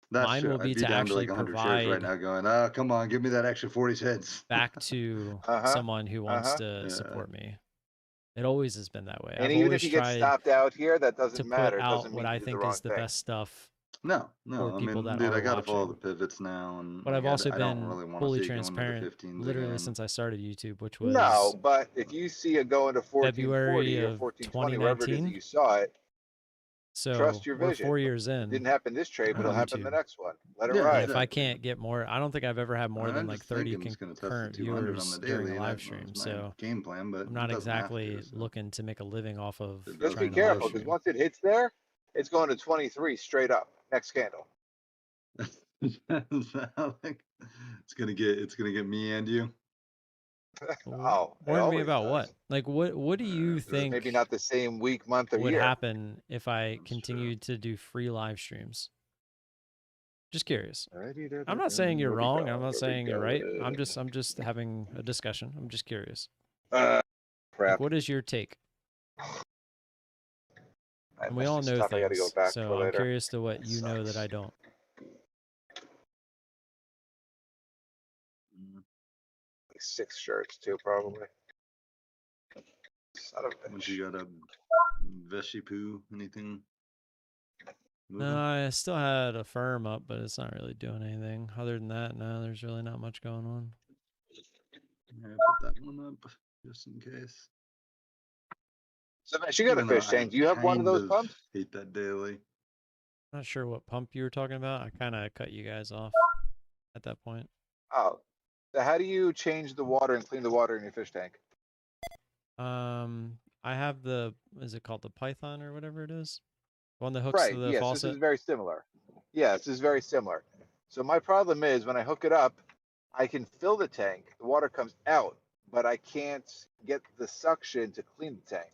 That's Mine true. will be I'd be to down to actually like 100 shares right provide now going, oh, come on, give me that extra 40 cents. back to Uh-huh. someone who wants to Yeah. support me. It always has been that way. And I've even always if you get tried stopped out here, that to doesn't put matter. It out doesn't what mean I you did the think wrong is the thing. best stuff No, for I people mean, that dude, are I gotta follow the watching. pivots now, and But like, I've also I don't been really want to fully see it going to the transparent 15s literally again. since I started YouTube, which No, was but if you see it going to February 1440 or of 1420, wherever it is that 2019. you saw it, So trust your we're vision. 4 years It in didn't happen this trade, but on it'll happen the YouTube. next one. Let it Yeah, And ride. if I exactly. can't get more, I don't think I've ever had more than I'm like just 30 thinking it's going to test the concurrent 200 on viewers the during daily. a live That stream. was my So game plan, but I'm not it doesn't have exactly to. So. looking to make a living off of It Just be trying to live careful, because stream. once it hits there, it's going to 23 straight up. Next candle. It's gonna get me and you. Oh, it Warn me always about does. what? Like what do you think Maybe not the same week, month, or would year. happen if I That's continued to do free live streams? Just curious. I'm I'm not saying you're wrong. I'm not saying you're right. I'm just having a discussion. I'm just curious. Like, Crap. what is your take? I And we missed all this know stuff. I gotta go things, back so for I'm later. curious to what That you know that sucks. I don't. Like 6 shirts too, probably. Son of a Once bitch. you got a Veshy poo, anything? No, I still had a firm up, but it's not really doing anything. Other than that, no, there's really not much going on. Yeah, put that one up just in case. So, man, you got a Even though fish tank. Do you have one of those pumps? Hate that daily. Not sure what pump you were talking about. I kind of cut you guys off at that point. Oh. So how do you change the water and clean the water in your fish tank? I have is it called the Python or whatever it is? One that hooks Right. to the Yes, faucet. this is very similar. Yes, this is very similar. So my problem is when I hook it up, I can fill the tank. The water comes out, but I can't get the suction to clean the tank.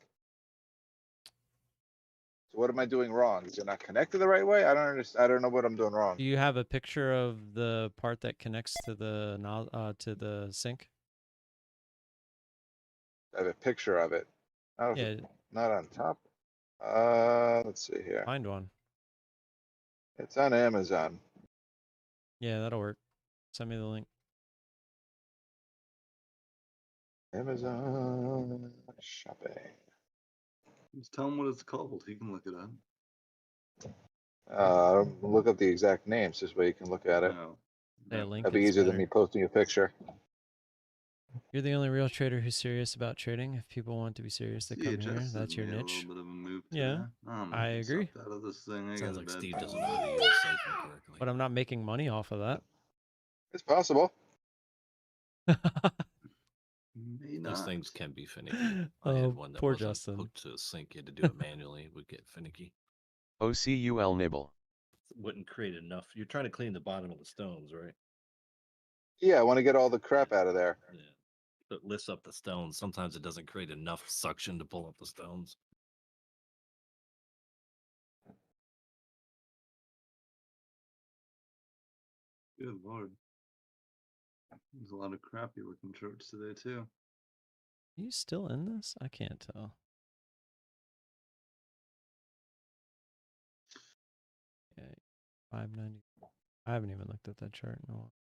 So what am I doing wrong? Is it not connected the right way? I don't understand. I don't know what I'm doing wrong. Do you have a picture of the part that connects to the sink? I have a picture of it. Yeah, Not on top. Let's see here. find one. It's on Amazon. Yeah, that'll work. Send me the link. Amazon shopping. Just tell him what it's called. He can look it up. Look up the exact names. This way you can look at it. No. Say a link. That'd be It's easier than better. me posting a picture. You're the only real trader who's serious about trading. If people want to be serious, they come here. CHS That's your made niche. A little bit of a move Yeah, today. I'm I agree. sucked out of this thing. I Sounds gotta like bed. Steve doesn't know how to use a siphon correctly. But I'm not making money off of that. It's possible. May Those not. things can be finicky. I Oh, had one that poor wasn't Justin. hooked to a sink. You had to do it manually. It would get finicky. OCUL nibble. Wouldn't create enough. You're trying to clean the bottom of the stones, right? Yeah, I want to get all the crap out of there. Yeah. It lifts up the stones. Sometimes it doesn't create enough suction to pull up the stones. Good lord. There's a lot of crappy looking shirts today too. Are you still in this? I can't tell. Yeah, 590. I haven't even looked at that chart in a while.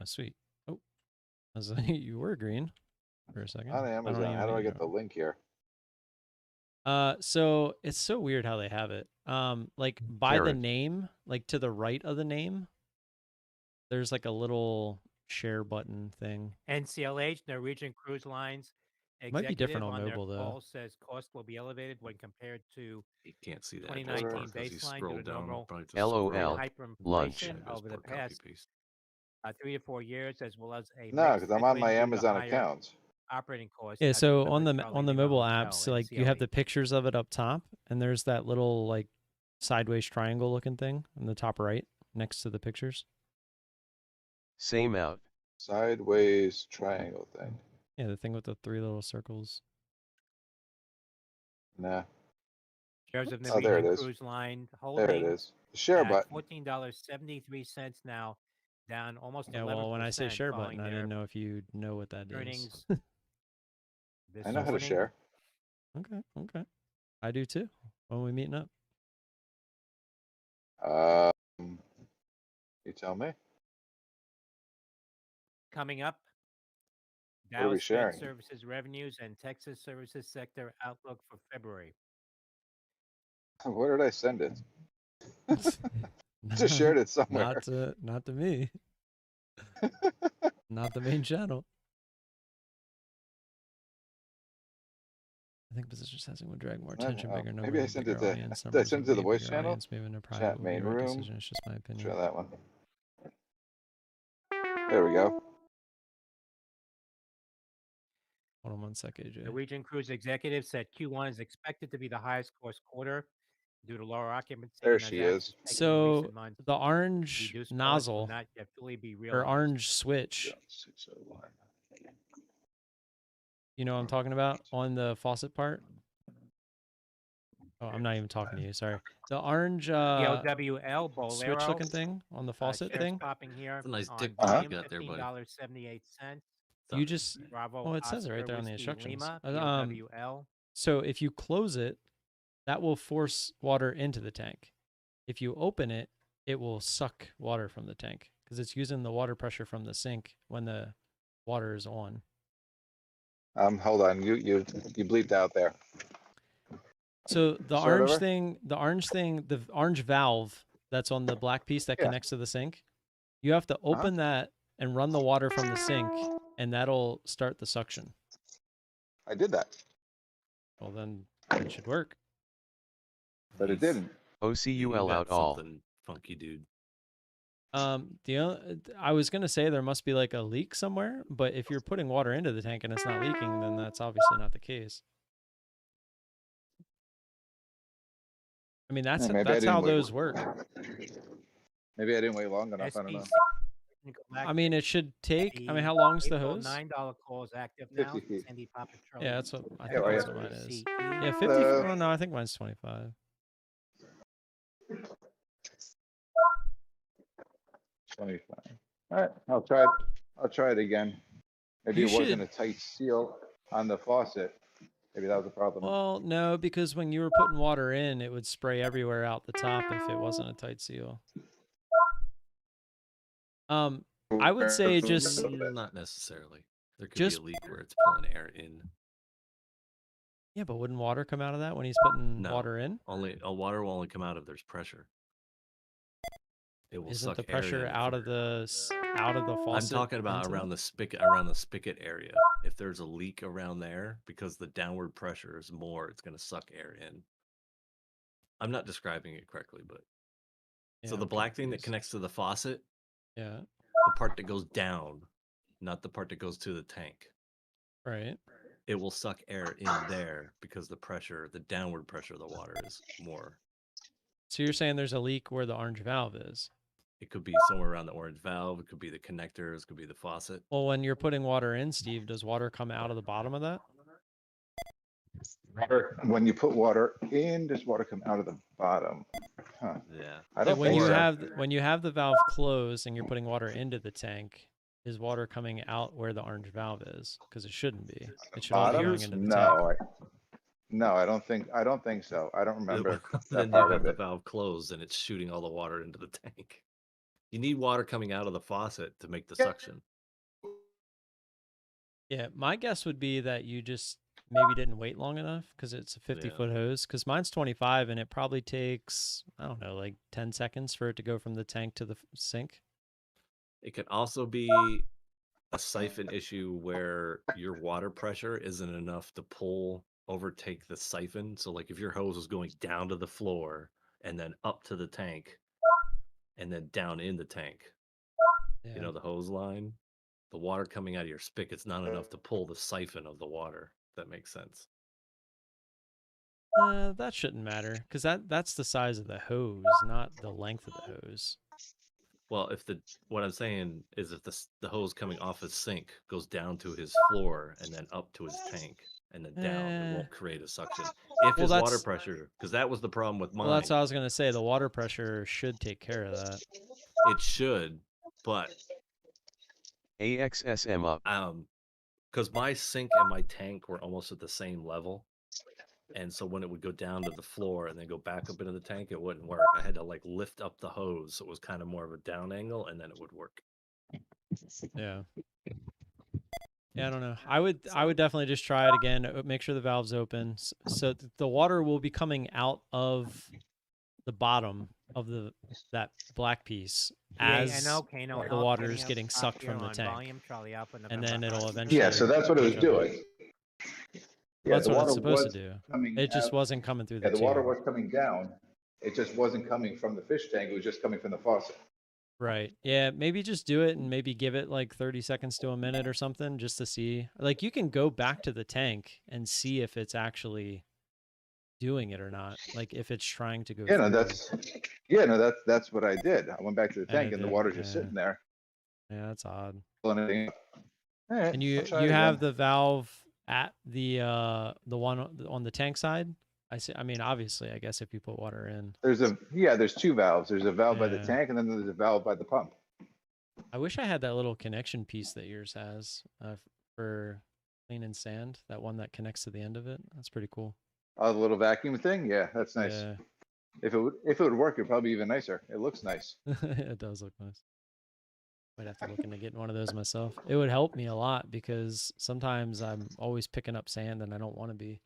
Oh, sweet. Oh, I was like, you were green for a second. On I don't Amazon. even How do know I you're get the link here? So it's so weird how they have it. Like by the Jared. name, like to the right of the name, there's like a little share button thing. NCLH, Norwegian Cruise Lines. Might be different Executive on their mobile, though. call says cost will be elevated when compared to You can't see that 2019 because you baseline scroll due to down. normal Probably just LOL. scroll. Lunch. hyperinflation over the past 3 to 4 years, as well as a No, mixed because I'm on my headwind due to Amazon higher account. operating costs. Yeah, as so delivered on the Charlie mobile Hotel, apps, like you have the NCLH. pictures of it up top, and there's that little like sideways triangle looking thing in the top right next to the pictures. Same out. Sideways triangle thing. Yeah, the thing with the 3 little circles. Nah. Shares of Oh, there it Norwegian is. Cruise Line There it holdings is. The share at button. $14.73 now, down almost 11%. Yeah, well, when I say share following button, I their didn't know if you know what that is. earnings this I know how to morning. share. Okay, okay. I do too. When we meeting up? You tell me. Coming up, What are we Dallas Fed sharing? Services revenues and Texas services sector outlook for February. Where did I send it? Just shared it somewhere. Not to me. Not the main channel. I think position sizing would drag more attention, bigger number, maybe I sent bigger it to. audience Did I numbers. send it would to the be a voice bigger channel? audience, maybe in a private Chat would be main the right room. decision. It's just my opinion. Try that one. There we go. Hold on one sec, AJ. Norwegian Cruise executive said Q1 is expected to be the highest cost quarter due to lower occupancy. There and as she actions is. taken in So recent months, the orange reduced costs will nozzle not yet fully be or realized. orange switch, 601. you know what I'm talking about on the faucet part? Oh, I'm not even talking to you. Sorry. The orange PLWL Bolero switch looking thing on the faucet shares thing. popping here. It's a nice on dick Uh-huh. you got there, buddy. $15.78. You just Bravo. well, it says it right Oscar there on the Whiskey instructions. Lima, PLWL. So if you close it, that will force water into the tank. If you open it, it will suck water from the tank because it's using the water pressure from the sink when the water is on. Hold on. You bleeped out there. So the Start orange over? thing, the orange valve that's on the black piece that Yeah. connects to the sink, you have to open that and run the water from the sink, and that'll start the suction. I did that, Well, then it should work. but it Nice. didn't. You OCUL got out all. something funky, dude. I was gonna say there must be like a leak somewhere, but if you're putting water into the tank and it's not leaking, then that's obviously not the case. I mean, that's Maybe I didn't how wait. those work. Maybe I didn't wait long enough. I don't know. I mean, it should take. I mean, how long's the hose? $9 call is active now. 50 feet. Sandy Papatrelli. Yeah, that's what I Yeah, think. right. That's what mine is. CE. Yeah, 50. Oh no, I think mine's 25. 25. All right, I'll try it. I'll try it again. Maybe You it wasn't should- a tight seal on the faucet. Maybe that was the problem. Well, no, because when you were putting water in, it would spray everywhere out the top if it wasn't a tight seal. I would say just Not necessarily. There could just- be a leak where it's pulling air in. yeah, but wouldn't water come out of that when he's putting No. water in? Water will only come out if there's pressure. It will Isn't suck the pressure air in out of the faucet? I'm talking about into around it? the spigot area. If there's a leak around there, because the downward pressure is more, it's going to suck air in. I'm not describing it correctly, but Yeah, so the I'm black thing that confused. connects to the faucet, Yeah, the part that goes down, not the part that goes to the tank, right. it will suck air in there because the pressure, the downward pressure of the water is more. So you're saying there's a leak where the orange valve is? It could be somewhere around the orange valve. It could be the connectors. It could be the faucet. Well, when you're putting water in, Steve, does water come out of the bottom of that? When you put water in, does water come out of the bottom? Huh. Yeah. I don't when think you so. have when you have the valve closed and you're putting water into the tank, is water coming out where the orange valve is? Because it shouldn't be. It should all be Bottom? going into the tank. No, I don't think so. I don't remember Then that you part have of the it. valve closed and it's shooting all the water into the tank. You need water coming out of the faucet to make the suction. Yeah, my guess would be that you just maybe didn't wait long enough because it's a 50-foot hose. Because mine's 25 and it probably takes, I don't know, like 10 seconds for it to go from the tank to the sink. It can also be a siphon issue where your water pressure isn't enough to overtake the siphon. So like if your hose is going down to the floor and then up to the tank and then down in the tank, you know, the hose line, the water coming out of your spigot's not enough to pull the siphon of the water. If that makes sense. That shouldn't matter because that's the size of the hose, not the length of the hose. Well, what I'm saying is if the hose coming off his sink goes down to his floor and then up to his tank and then down, it won't create a suction. If his water pressure, because that was the problem with mine. Well, that's what I was gonna say. The water pressure should take care of that. It should, but AXSM up. Because my sink and my tank were almost at the same level. And so when it would go down to the floor and then go back up into the tank, it wouldn't work. I had to like lift up the hose. So it was kind of more of a down angle and then it would work. Yeah. Yeah, I don't know. I would definitely just try it again. Make sure the valve's open. So the water will be coming out of the bottom of that black piece as the water is getting sucked from the tank. And then it'll eventually... Yeah, so that's what it was doing. Yeah, that's what it's supposed to do. It just wasn't coming through the tube. The water was coming down. It just wasn't coming from the fish tank. It was just coming from the faucet. Right. Yeah, maybe just do it and maybe give it like 30 seconds to a minute or something just to see. Like you can go back to the tank and see if it's actually doing it or not. Like if it's trying to go through. That's what I did. I went back to the tank and the water's just sitting there. Yeah, that's odd. Right, and you have the valve at the one on the tank side. I mean, obviously, I guess if you put water in, there's two valves. There's a valve by the tank, and then there's a valve by the pump. I wish I had that little connection piece that yours has for cleaning sand. That one that connects to the end of it. That's pretty cool. Oh, the little vacuum thing. Yeah, that's nice. Yeah. If it would work, it'd probably be even nicer. It looks nice. It does look nice. Might have to look into getting one of those myself. It would help me a lot because sometimes I'm always picking up sand and I don't want to be.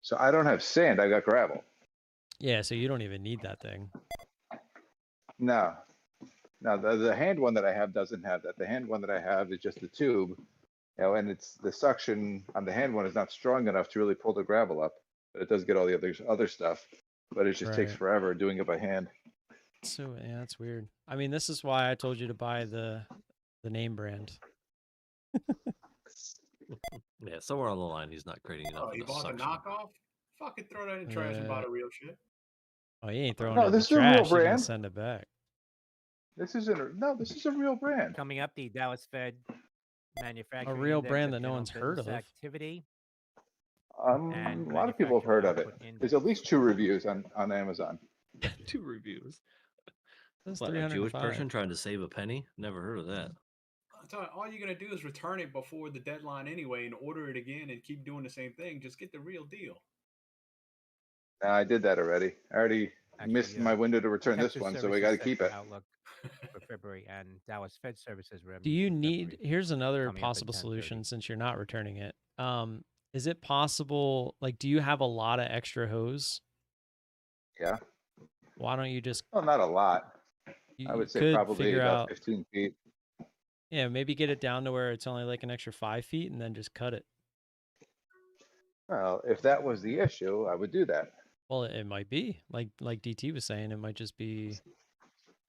So I don't have sand. I got gravel. Yeah, so you don't even need that thing. No. Now the hand one that I have doesn't have that. The hand one that I have is just the tube, and it's the suction on the hand one is not strong enough to really pull the gravel up, but it does get all the other stuff. But it just takes forever doing it by hand. So yeah, that's weird. I mean, this is why I told you to buy the name brand. Yeah, somewhere on the line, he's not creating enough. Oh, you bought the knockoff? Fucking throw that in the trash and buy the real shit. Oh, he ain't throwing it in the trash. He's gonna send it back. This is a real brand. Coming up, the Dallas Fed manufacturing. A real brand that no one's heard of. Activity. A lot of people have heard of it. There's at least 2 reviews on Amazon. 2 reviews. What, a Jewish person trying to save a penny? Never heard of that. All you're going to do is return it before the deadline anyway and order it again and keep doing the same thing. Just get the real deal. I did that already. I already missed my window to return this one, so we got to keep it. Outlook for February and Dallas Fed Services. Do you need, here's another possible solution since you're not returning it. Is it possible, like, do you have a lot of extra hose? Yeah. Why don't you just... Well, not a lot. I would say probably about 15 feet. Yeah, maybe get it down to where it's only like an extra 5 feet and then just cut it. Well, if that was the issue, I would do that. Well, it might be. Like DT was saying, it might just be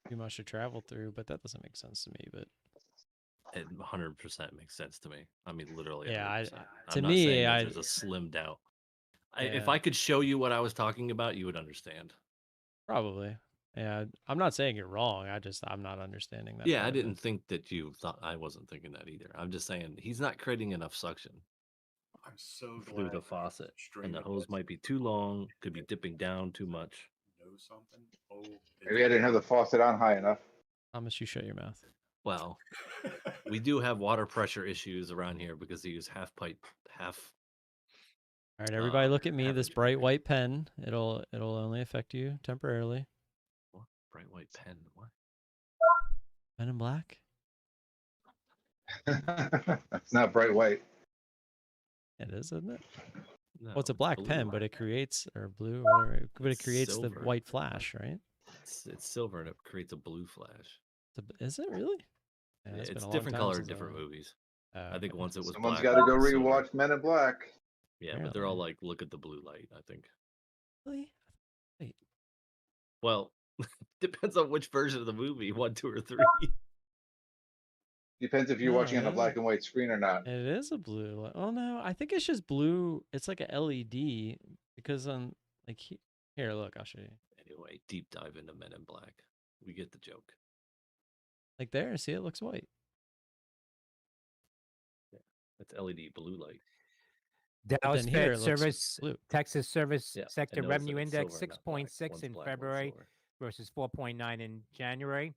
too much to travel through, but that doesn't make sense to me. But it 100% makes sense to me. I mean, literally. Yeah, to me, there's a slim doubt. If I could show you what I was talking about, you would understand. Probably. Yeah, I'm not saying you're wrong. I'm not understanding that. Yeah, I didn't think that you thought I wasn't thinking that either. I'm just saying he's not creating enough suction. I'm so glad through the faucet, and the hose might be too long, could be dipping down too much. Maybe I didn't have the faucet on high enough. Thomas, you shut your mouth. Well, we do have water pressure issues around here because they use half pipe, half. All right, everybody, look at me. This average bright pipe. white pen. It'll only affect you temporarily. What? Bright white pen. What? Pen and black. It's not bright white. It is, isn't it? No, Well, it's a it's black blue. pen, but it creates, or blue, whatever. But it It's creates the silver. white flash, right? It's silver and it creates a blue flash. Is it really? Yeah, It's been a long different time color in since different movies. I think okay. once it was Someone's black. got to once go it was silver. rewatch Men in Black. Yeah, but they're all Apparently. like, look at the blue light. I think. Really? Wait. Well, depends on which version of the movie, 1, 2, or 3. Depends if you're No, watching on a it black is- and white screen or not. It is a blue light. Oh no, I think it's just blue. It's like a LED because on like here, look, I'll show you. Anyway, deep dive into Men in Black. We get the joke. Like there, see, it looks white. That's LED blue light. Dallas then here Fed it looks Service, blue. Texas Service Yeah, Sector and notice Revenue that it's Index silver, not black. 6.6 One's in black, one's February silver. versus 4.9 in January.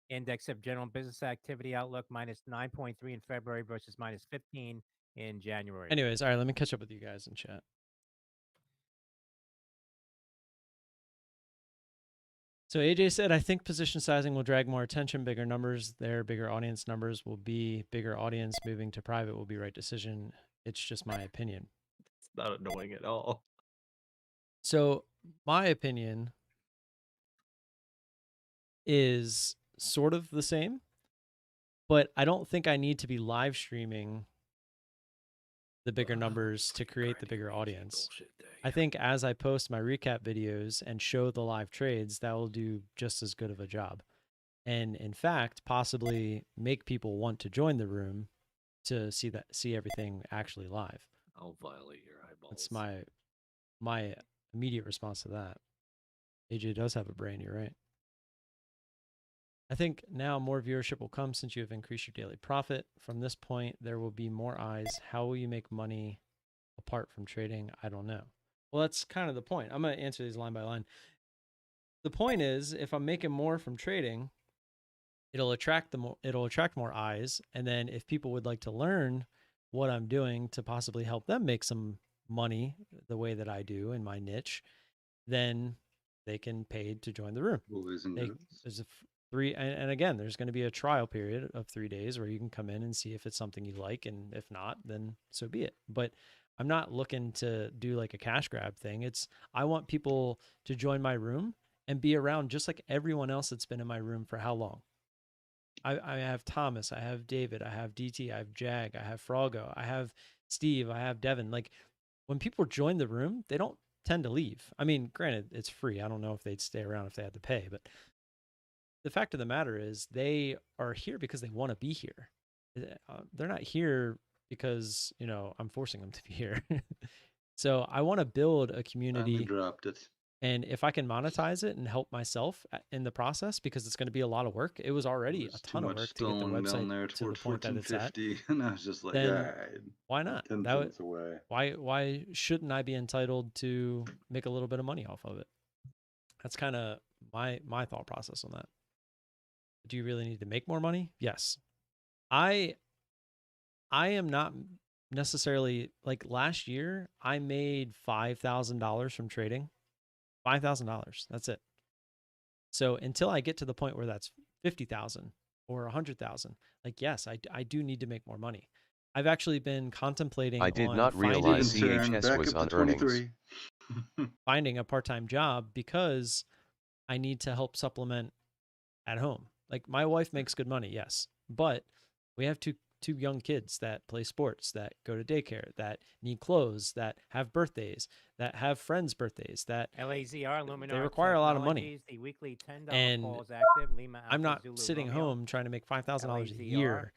Index of General Business Activity Outlook minus 9.3 in February versus minus 15 in January. Anyways, all right, let me catch up with you guys in chat. So AJ said, I think position sizing will drag more attention, bigger numbers there, bigger audience numbers will be bigger audience. Moving to private will be right decision. It's just my opinion. It's not annoying at all. So my opinion is sort of the same, but I don't think I need to be live streaming the bigger numbers to create the bigger audience. I think as I post my recap videos and show the live trades, that will do just as good of a job. And in fact, possibly make people want to join the room to see everything actually live. I'll violate your eyeballs. That's my immediate response to that. AJ does have a brain, you're right. I think now more viewership will come since you have increased your daily profit. From this point, there will be more eyes. How will you make money apart from trading? I don't know. Well, that's kind of the point. I'm going to answer these line by line. The point is, if I'm making more from trading, it'll attract more eyes. And then if people would like to learn what I'm doing to possibly help them make some money the way that I do in my niche, then they can pay to join the room. There's a and again, there's going to be a trial period of 3 days where you can come in and see if it's something you like, and if not, then so be it. But I'm not looking to do like a cash grab thing. I want people to join my room and be around just like everyone else that's been in my room for how long? I have Thomas, I have David, I have DT, I have Jag, I have Froggo, I have Steve, I have Devin. Like when people join the room, they don't tend to leave. I mean, granted, it's free. I don't know if they'd stay around if they had to pay, but the fact of the matter is they are here because they want to be here. They're not here because, I'm forcing them to be here. So I want to build a community. Dropped it. And if I can monetize it and help myself in the process, because it's going to be a lot of work. It was already a ton of work to get the website to the point that it's at. And I was just like, then why not? 10 cents away. Why shouldn't I be entitled to make a little bit of money off of it? That's kind of my thought process on that. Do you really need to make more money? Yes. I am not necessarily, like last year, I made $5,000 from trading. $5,000. That's it. So until I get to the point where that's 50,000 or 100,000, like, yes, I do need to make more money. I've actually been contemplating. I did not realize CHS was on earnings. Finding a part-time job because I need to help supplement at home. Like my wife makes good money, yes, but we have two young kids that play sports, that go to daycare, that need clothes, that have birthdays, that have friends' birthdays, that LAZR, Luminar they require a lot of money. The weekly $10 and calls active. Lima I'm Alpha not Zulu sitting Romeo, home trying to make $5,000 a year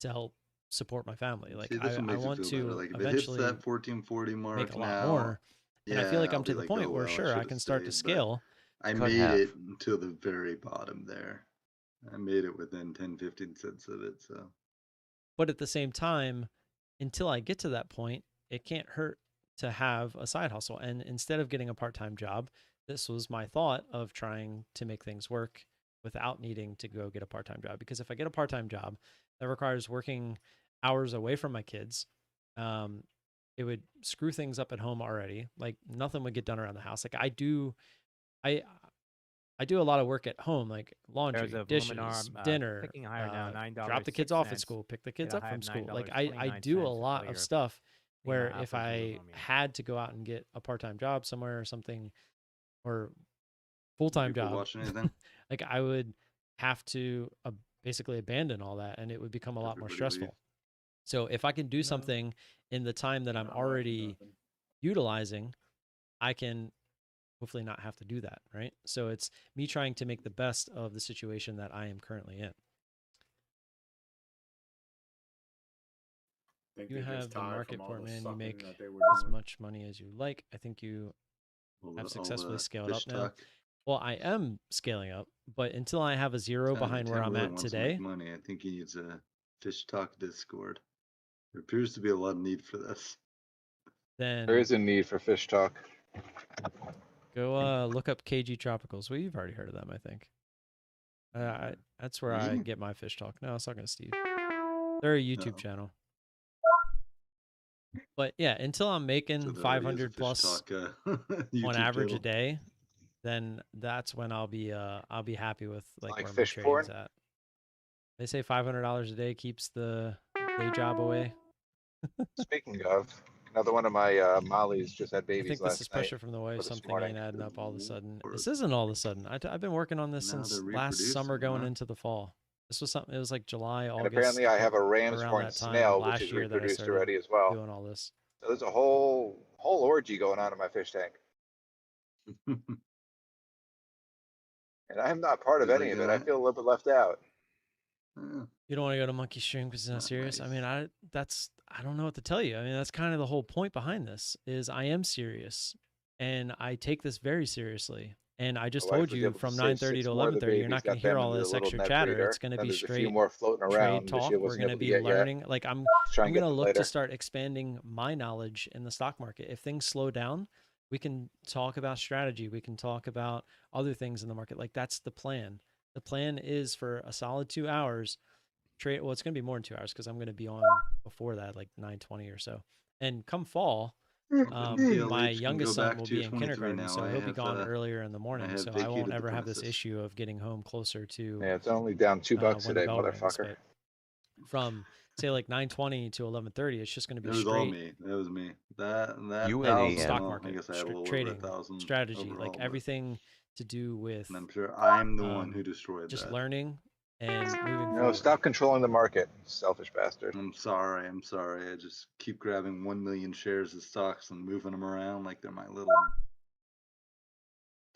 to help support my family. Like I want to like, if eventually it hits that 1440 mark make a lot now, more. And I feel like I'll I'm to be the point oh, where well, sure I can start to scale. I made it to the very bottom there. I made it within 10-15 cents of it. So, but at the same time, until I get to that point, it can't hurt to have a side hustle. And instead of getting a part-time job, this was my thought of trying to make things work without needing to go get a part-time job. Because if I get a part-time job that requires working hours away from my kids, it would screw things up at home already. Like nothing would get done around the house. Like I do a lot of work at home, like laundry, There's a dishes, Luminar, dinner, clicking higher now, drop the kids off at $9.06. school, pick the kids Get a up high from of school. Like I $9.29 do a lot until of you're stuff where cleaner if apples with I Romeo. had to go out and get a part-time job somewhere or something, or full-time People job, watching anything? like I would have to basically abandon all that, and it would become a lot more Everybody stressful. leave. So if I can do No. something in the time that I'm Not watching already nothing. utilizing, I can hopefully not have to do that, right? So it's me trying to make the best of the situation that I am currently in. Think You they're have just the tired market from all port, the man. You sucking make that they were as doing. much money as you like. I think you have successfully scaled up fish now. talk. Well, I am scaling up, but until I have a zero behind where Tam I'm really at wants to today, make money. I think he needs a fish talk Discord. There appears to be a lot of need for this. then There is a need for fish talk. go look up KG Tropicals. Well, you've already heard of them, I think. That's where I Me? get my fish talk. No, I was talking to Steve. They're a YouTube No. channel. But yeah, until I'm making So there already is a 500 fish plus talk, on YouTube average channel. a day, then that's when I'll be happy with like Like where my fish trading's porn? at. They say $500 a day keeps the day job away. Speaking of, another one of my Mollies just had I babies think this last is night pressure from the wife. or this Something ain't morning. adding up all of a sudden. Lord. This isn't all of a sudden. I've been working on this Now since they're last summer reproducing, going huh? into the fall. This was something. It was like July, And August, apparently I have a ram's around horn that time snail, which last is year that I reproduced started already as well. doing all this. So there's a whole orgy going on in my fish tank. And I'm not part of Is any like of in it. I that? feel a little bit left out. You don't want to go to Monkey String because it's not serious. I mean, I don't know what to tell you. I mean, that's kind of the whole point behind this is I am serious and I take this very seriously. And I just My wife told was you able to from save 9:30 6 to more of the 11:30, you're babies, not going got to hear them all into the this little extra net chatter. breeder. It's going to Then be there's a few straight more floating trade around that talk. she We're wasn't going to able to be get yet. learning. Like I'm Try and going get to them look later. to start expanding my knowledge in the stock market. If things slow down, we can talk about strategy. We can talk about other things in the market. Like that's the plan. The plan is for a solid 2 hours trade. Well, it's going to be more than 2 hours because I'm going to be on before that, like 9:20 or so. And come fall, PLH my can youngest go son back will to be in 23 kindergarten, now. so I he'll be have gone earlier in the morning. have So I won't vacated the ever have this premises. issue of getting home closer to Yeah, it's only down $2 when the today, bell rings. motherfucker. But from say like 9:20 to 11:30, it's just going to be It was all straight me. That was me. That UNAM. thousand. stock Well, I market, guess I had a little over trading, 1,000 strategy, overall, like but everything to do with and I'm sure I'm the one who destroyed just that. learning and moving No, forward. stop controlling the market, selfish bastard. I'm sorry. I just keep grabbing 1 million shares of stocks and moving them around like they're my little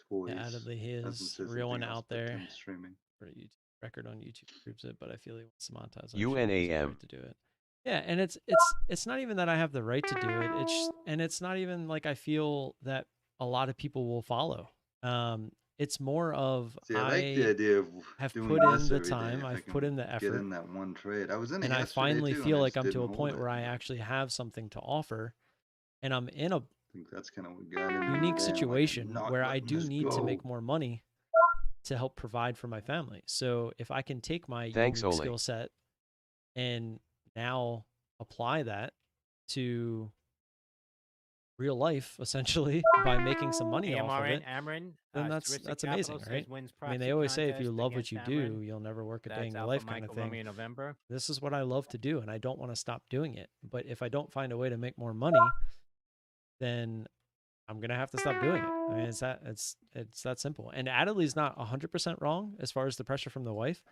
toys. Yeah, added Hasn't his said real one something else, out but there. Tim's streaming. For YouTube record on YouTube proves it, but I feel he wants to monetize. UNAM. Right to do it. Yeah, and it's not even that I have the right to do it. It's not even like I feel that a lot of people will follow. It's more of See, I like the idea of have doing put in this the every day time, if I I've can put in the get effort, in that one trade. I was in it and I yesterday finally too, feel and I like just I'm to didn't a hold point it. where I actually have something to offer, and I'm in a I think that's kind of what got into me unique today. I'm like, situation I'm not where I letting do this need to go. make more money to help provide for my family. So if I can take my Thanks, unique Ole. skill set and now apply that to real life, essentially, by making some money off of it, Amron, then that's Terrific amazing, Capital right? says wins I mean, they proxy always say if you contest love what against you Amron. do, you'll never work a day That's in your Alpha life kind of Michael thing. Romeo November. This is what I love to do, and I don't want to stop doing it. But if I don't find a way to make more money, then I'm gonna have to stop doing it. I mean, it's that simple. And Adley's not 100% wrong as far as the pressure from the wife.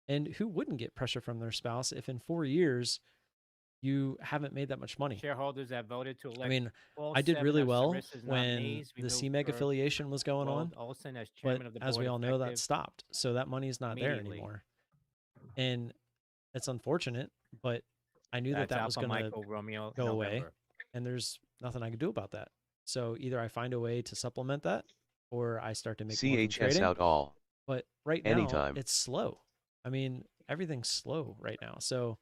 And who wouldn't get pressure from their spouse if in 4 years you haven't made that much money? Shareholders have voted to elect. I mean, all I did 7 really of well Sarissa's when nominees. We the moved CMEG for affiliation was going on, Wald Olson as but chairman of the as board we all know, that effective stopped. So that money's not there immediately. anymore. And it's unfortunate, but I knew that That's was Alpha going to Michael Romeo go away, November. and there's nothing I could do about that. So either I find a way to supplement that, or I start to make more from CHS trading. out all. But right now, Anytime. it's slow. I mean, everything's slow right now. So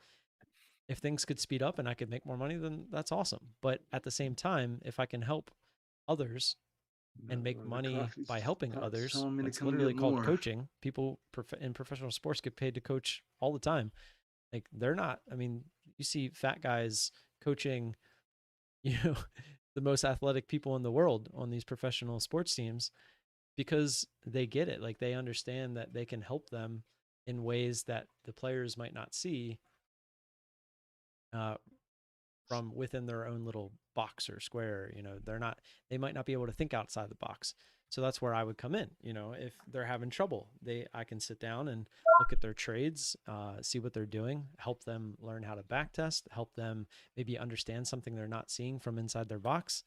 if things could speed up and I could make more money, then that's awesome. But at the same time, if I can help others and make The money coffee's by helping not others. telling me to It's come literally get called more. coaching. People in professional sports get paid to coach all the time. Like they're not, I mean, you see fat guys coaching, you know, the most athletic people in the world on these professional sports teams because they get it. Like they understand that they can help them in ways that the players might not see from within their own little box or square. You know, they might not be able to think outside the box. So that's where I would come in. You know, if they're having trouble, I can sit down and look at their trades, see what they're doing, help them learn how to backtest, help them maybe understand something they're not seeing from inside their box,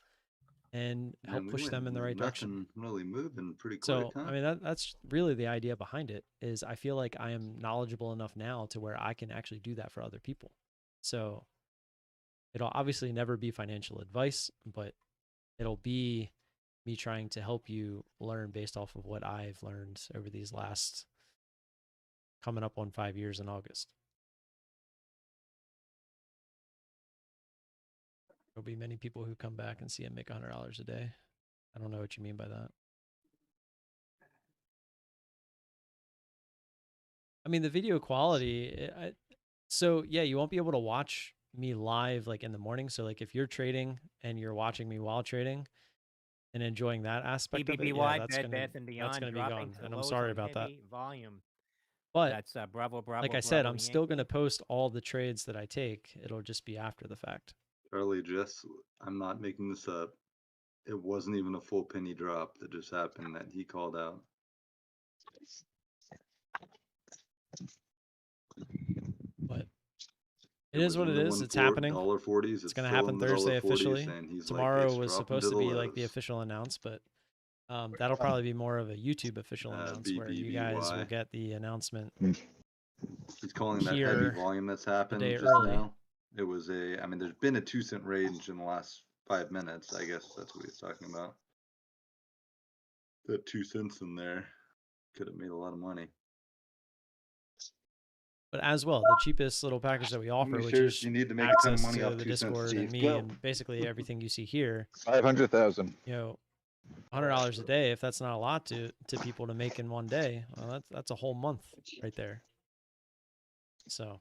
and help Man, we push went them in the right direction. nothing really moving pretty quick, So, huh? I mean, that's really the idea behind it. Is I feel like I am knowledgeable enough now to where I can actually do that for other people. So it'll obviously never be financial advice, but it'll be me trying to help you learn based off of what I've learned over these last coming up on 5 years in August. There'll be many people who come back and see him make $100 a day. I don't know what you mean by that. I mean, the video quality, so yeah, you won't be able to watch me live like in the morning. So like if you're trading and you're watching me while trading and enjoying that aspect of it, yeah, BBBY, that's Bed gonna Bath and Beyond be dropping gone. to the And I'm lowest sorry on about that. heavy volume. But That's Bravo, Bravo, like I said, Bravo, I'm still Yankee. gonna post all the trades that I take. It'll just be after the fact. Charlie, I'm not making this up. It wasn't even a full penny drop that just happened that he called out. But it is what it is. It's happening. $1.40s. It's going to happen Thursday officially. And he's Tomorrow like, was supposed to be like the official announce, but that'll probably be more of a YouTube official announce where you guys will get the announcement. He's calling that heavy volume that's happened just early. now. It was I mean, there's been a 2-cent range in the last 5 minutes. I guess that's what he's talking about. The 2 cents in there could have made a lot of money. But as well, the cheapest little package that we offer, which is you need to make access a ton of money to off the 2 cents, Discord and Steve. me Go. and basically everything you see here. 500,000. You know, $100 a day. If that's not a lot to people to make in one day, well, that's a whole month right there. So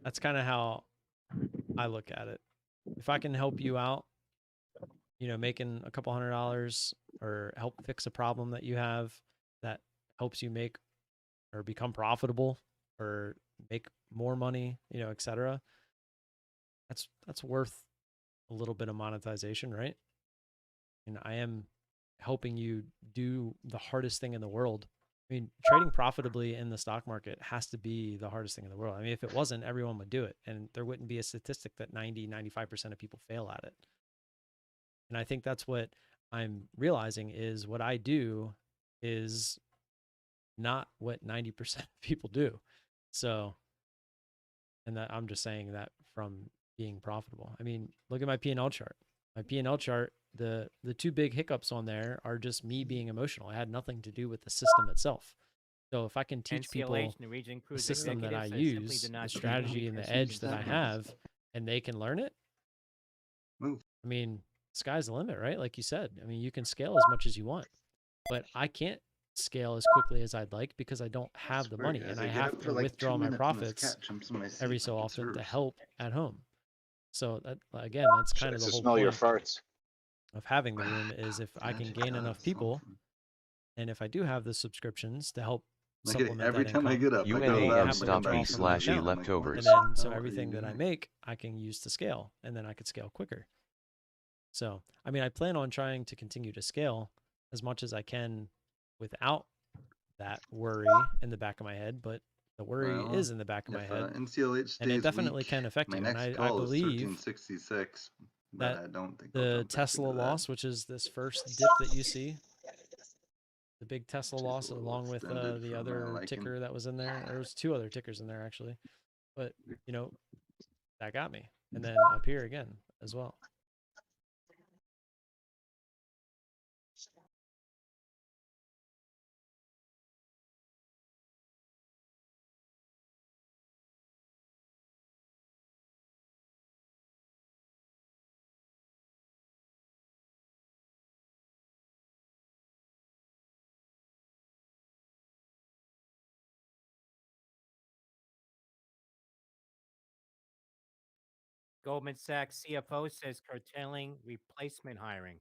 that's kind of how I look at it. If I can help you out, you know, making a couple $100 or help fix a problem that you have that helps you make or become profitable or make more money, you know, etc. That's worth a little bit of monetization, right? And I am helping you do the hardest thing in the world. I mean, trading profitably in the stock market has to be the hardest thing in the world. I mean, if it wasn't, everyone would do it. And there wouldn't be a statistic that 95% of people fail at it. And I think that's what I'm realizing is what I do is not what 90% of people do. So, and that I'm just saying that from being profitable. I mean, look at my P&L chart. My P&L chart, the two big hiccups on there are just me being emotional. It had nothing to do with the system itself. So if I can teach people the system that I use, the strategy and the edge that I have, and they can learn it, I mean, sky's the limit, right? Like you said, I mean, you can scale as much as you want, but I can't scale as quickly as I'd like because I don't have the money and I have to withdraw my profits every so often to help at home. So that, again, that's kind of the whole smell your point farts. of having the room is if I can gain enough people and if I do have the subscriptions to help supplement every that time income, I get up, UNAM.E/E leftovers. and then so everything that I make, I can use to scale, and then I could scale quicker. So, I mean, I plan on trying to continue to scale as much as I can without that worry in the back of my head, but the worry is in the back of my head, and it definitely can affect you. And I believe that I don't think the Tesla loss, which is this first dip that you see, the big Tesla loss, along with the other ticker that was in there. There was two other tickers in there actually, but you know, that got me. And then up here again as well. Goldman Sachs CFO says curtailing replacement hiring.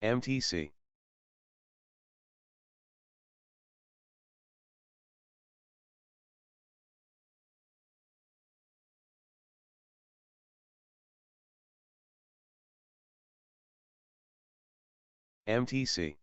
MTC. MTC.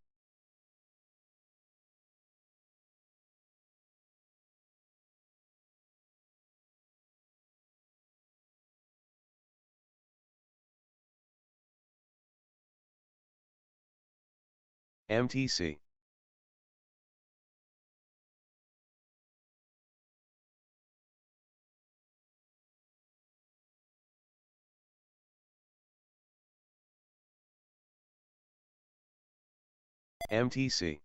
MTC. MTC.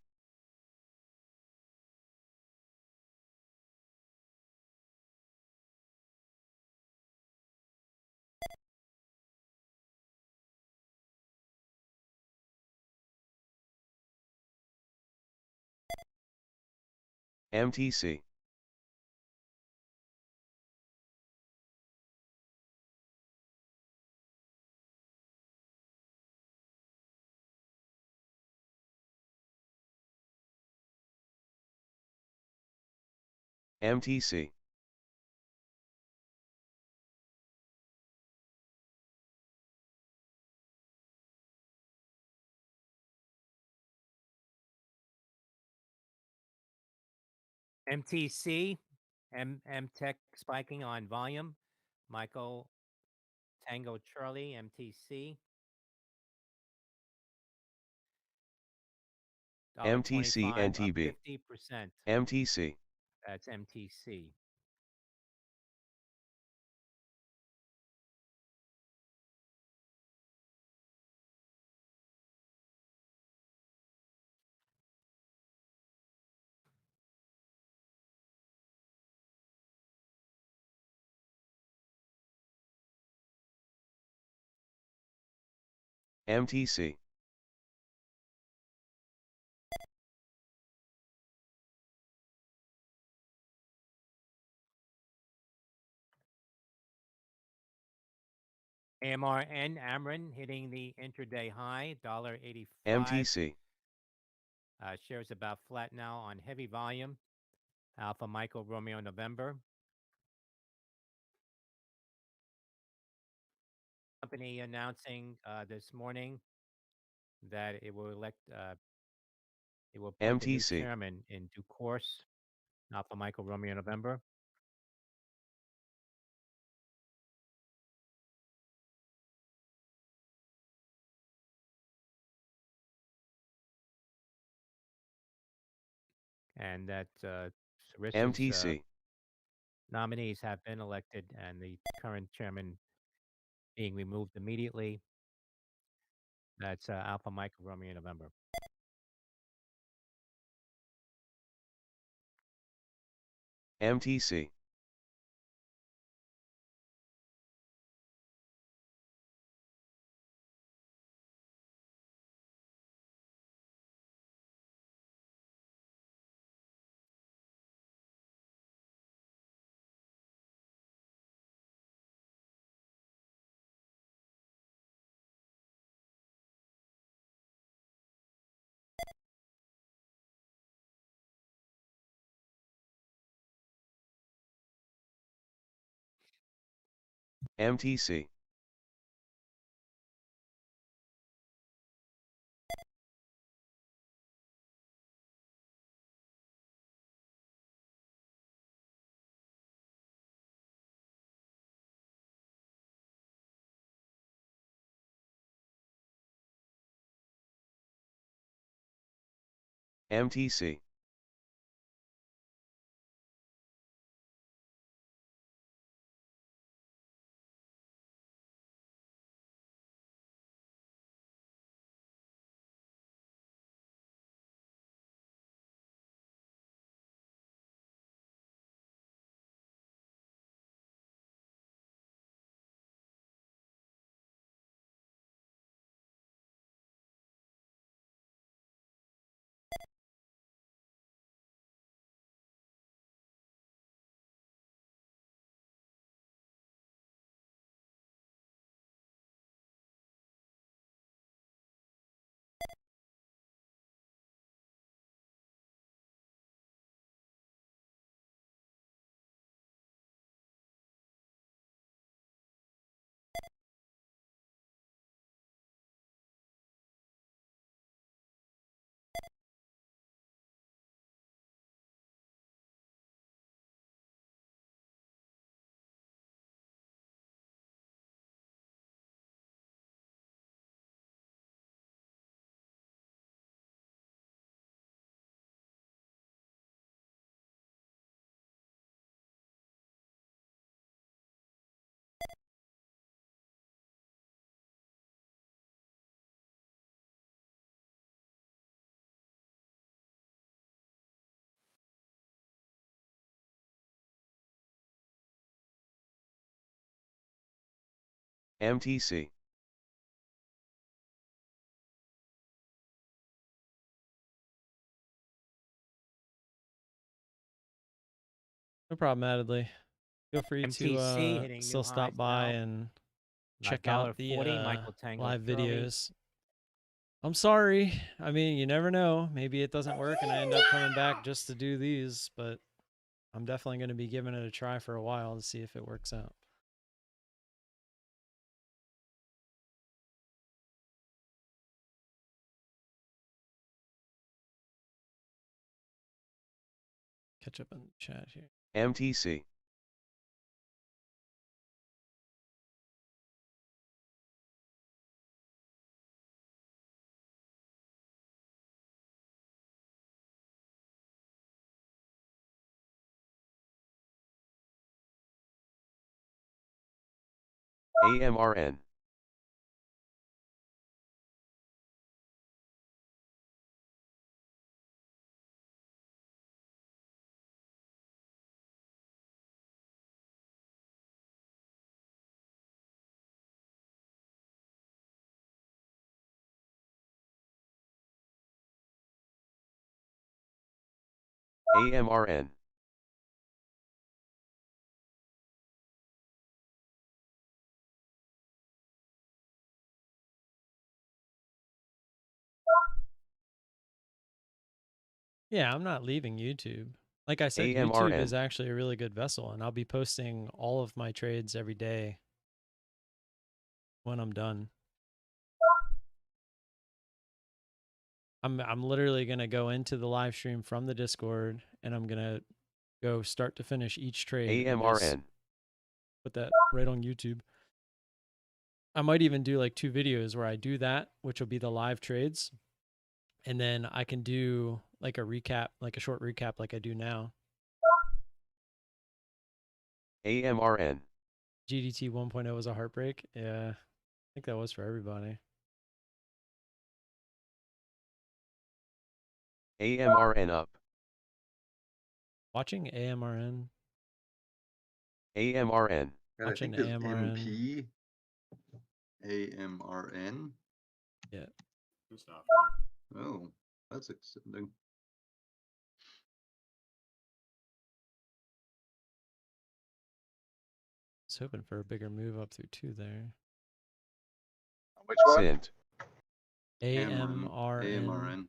MTC. MTC. MTC, Tech spiking on volume. Michael Tango Charlie, MTC. MTC $1.25 up NTB. 50%. MTC. That's MTC. MTC. AMRN, Amrin hitting the intraday high, $1.85. MTC. Shares about flat now on heavy volume. Alpha Michael Romeo November. Company announcing this morning that it will appoint a new MTC. chairman in due course. Alpha Michael Romeo November. And that Sarissa's MTC. nominees have been elected and the current chairman being removed immediately. That's Alpha Mike Romeo November. MTC. MTC. MTC. MTC. No problem, Adley. Feel free MTC to hitting still new stop highs by now. and check out the $1.40, Michael Tango live Charlie. videos. I'm sorry. I mean, you never know. Maybe it doesn't work and I end up coming back just to do these, but I'm definitely going to be giving it a try for a while to see if it works out. Catch up in the chat here. MTC. AMRN. AMRN. Yeah, I'm not leaving YouTube. Like I said, YouTube AMRN. is actually a really good vessel, and I'll be posting all of my trades every day when I'm done. I'm literally going to go into the live stream from the Discord, and I'm going to go start to finish each trade. And just AMRN. put that right on YouTube. I might even do like 2 videos where I do that, which will be the live trades. And then I can do like a recap, like a short recap like I do now. AMRN. GDT 1.0 was a heartbreak. Yeah, I think that was for everybody. AMRN up. Watching AMRN. AMRN. God, I Watching think it's AMRN. MP. AMRN. Yeah. It's not for me. Oh, that's exciting. I was hoping for a bigger move up through 2 there. Which one? Sint. AMRN. AMRN.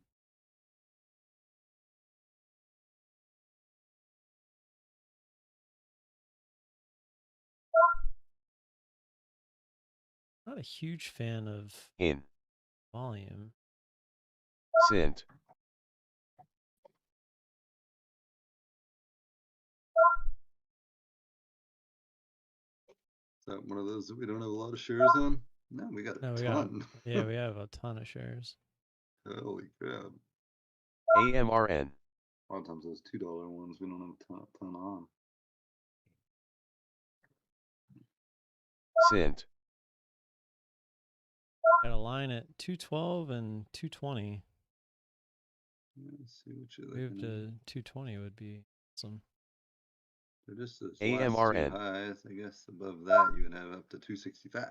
Not a huge fan of In. volume. Sint. Is that one of those that we don't have a lot of shares on? No, we got a No, we ton. got, yeah, we have a ton of shares. Holy crap. AMRN. A lot of times those $2 ones we don't have a ton on. Sint. Got a line at 212 and 220. Let's see what you're Move looking to at. 220 would be awesome. They're just those last AMRN. two highs. I guess above that you would have up to 265.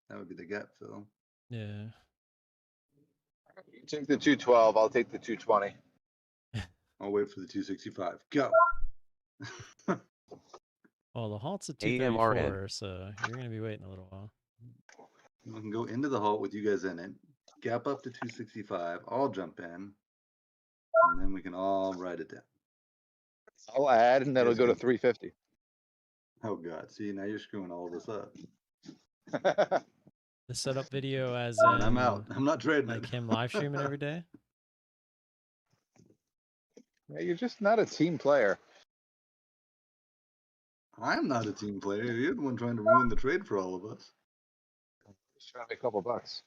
That would be the gap fill. Yeah. You take the 212. I'll take the 220. I'll wait for the 265. Go. Well, the halt's at AMRN. 234, so you're going to be waiting a little while. We can go into the halt with you guys in it. Gap up to 265. I'll jump in. And then we can all write it down. I'll add, and that'll Yes, go to go. 350. Oh God! See, now you're screwing all of this up. The setup video as And in I'm out. I'm not trading like it. him live streaming every day. Yeah, you're just not a team player. I'm not a team player. You're the one trying to ruin the trade for all of us. Just trying to make a couple bucks.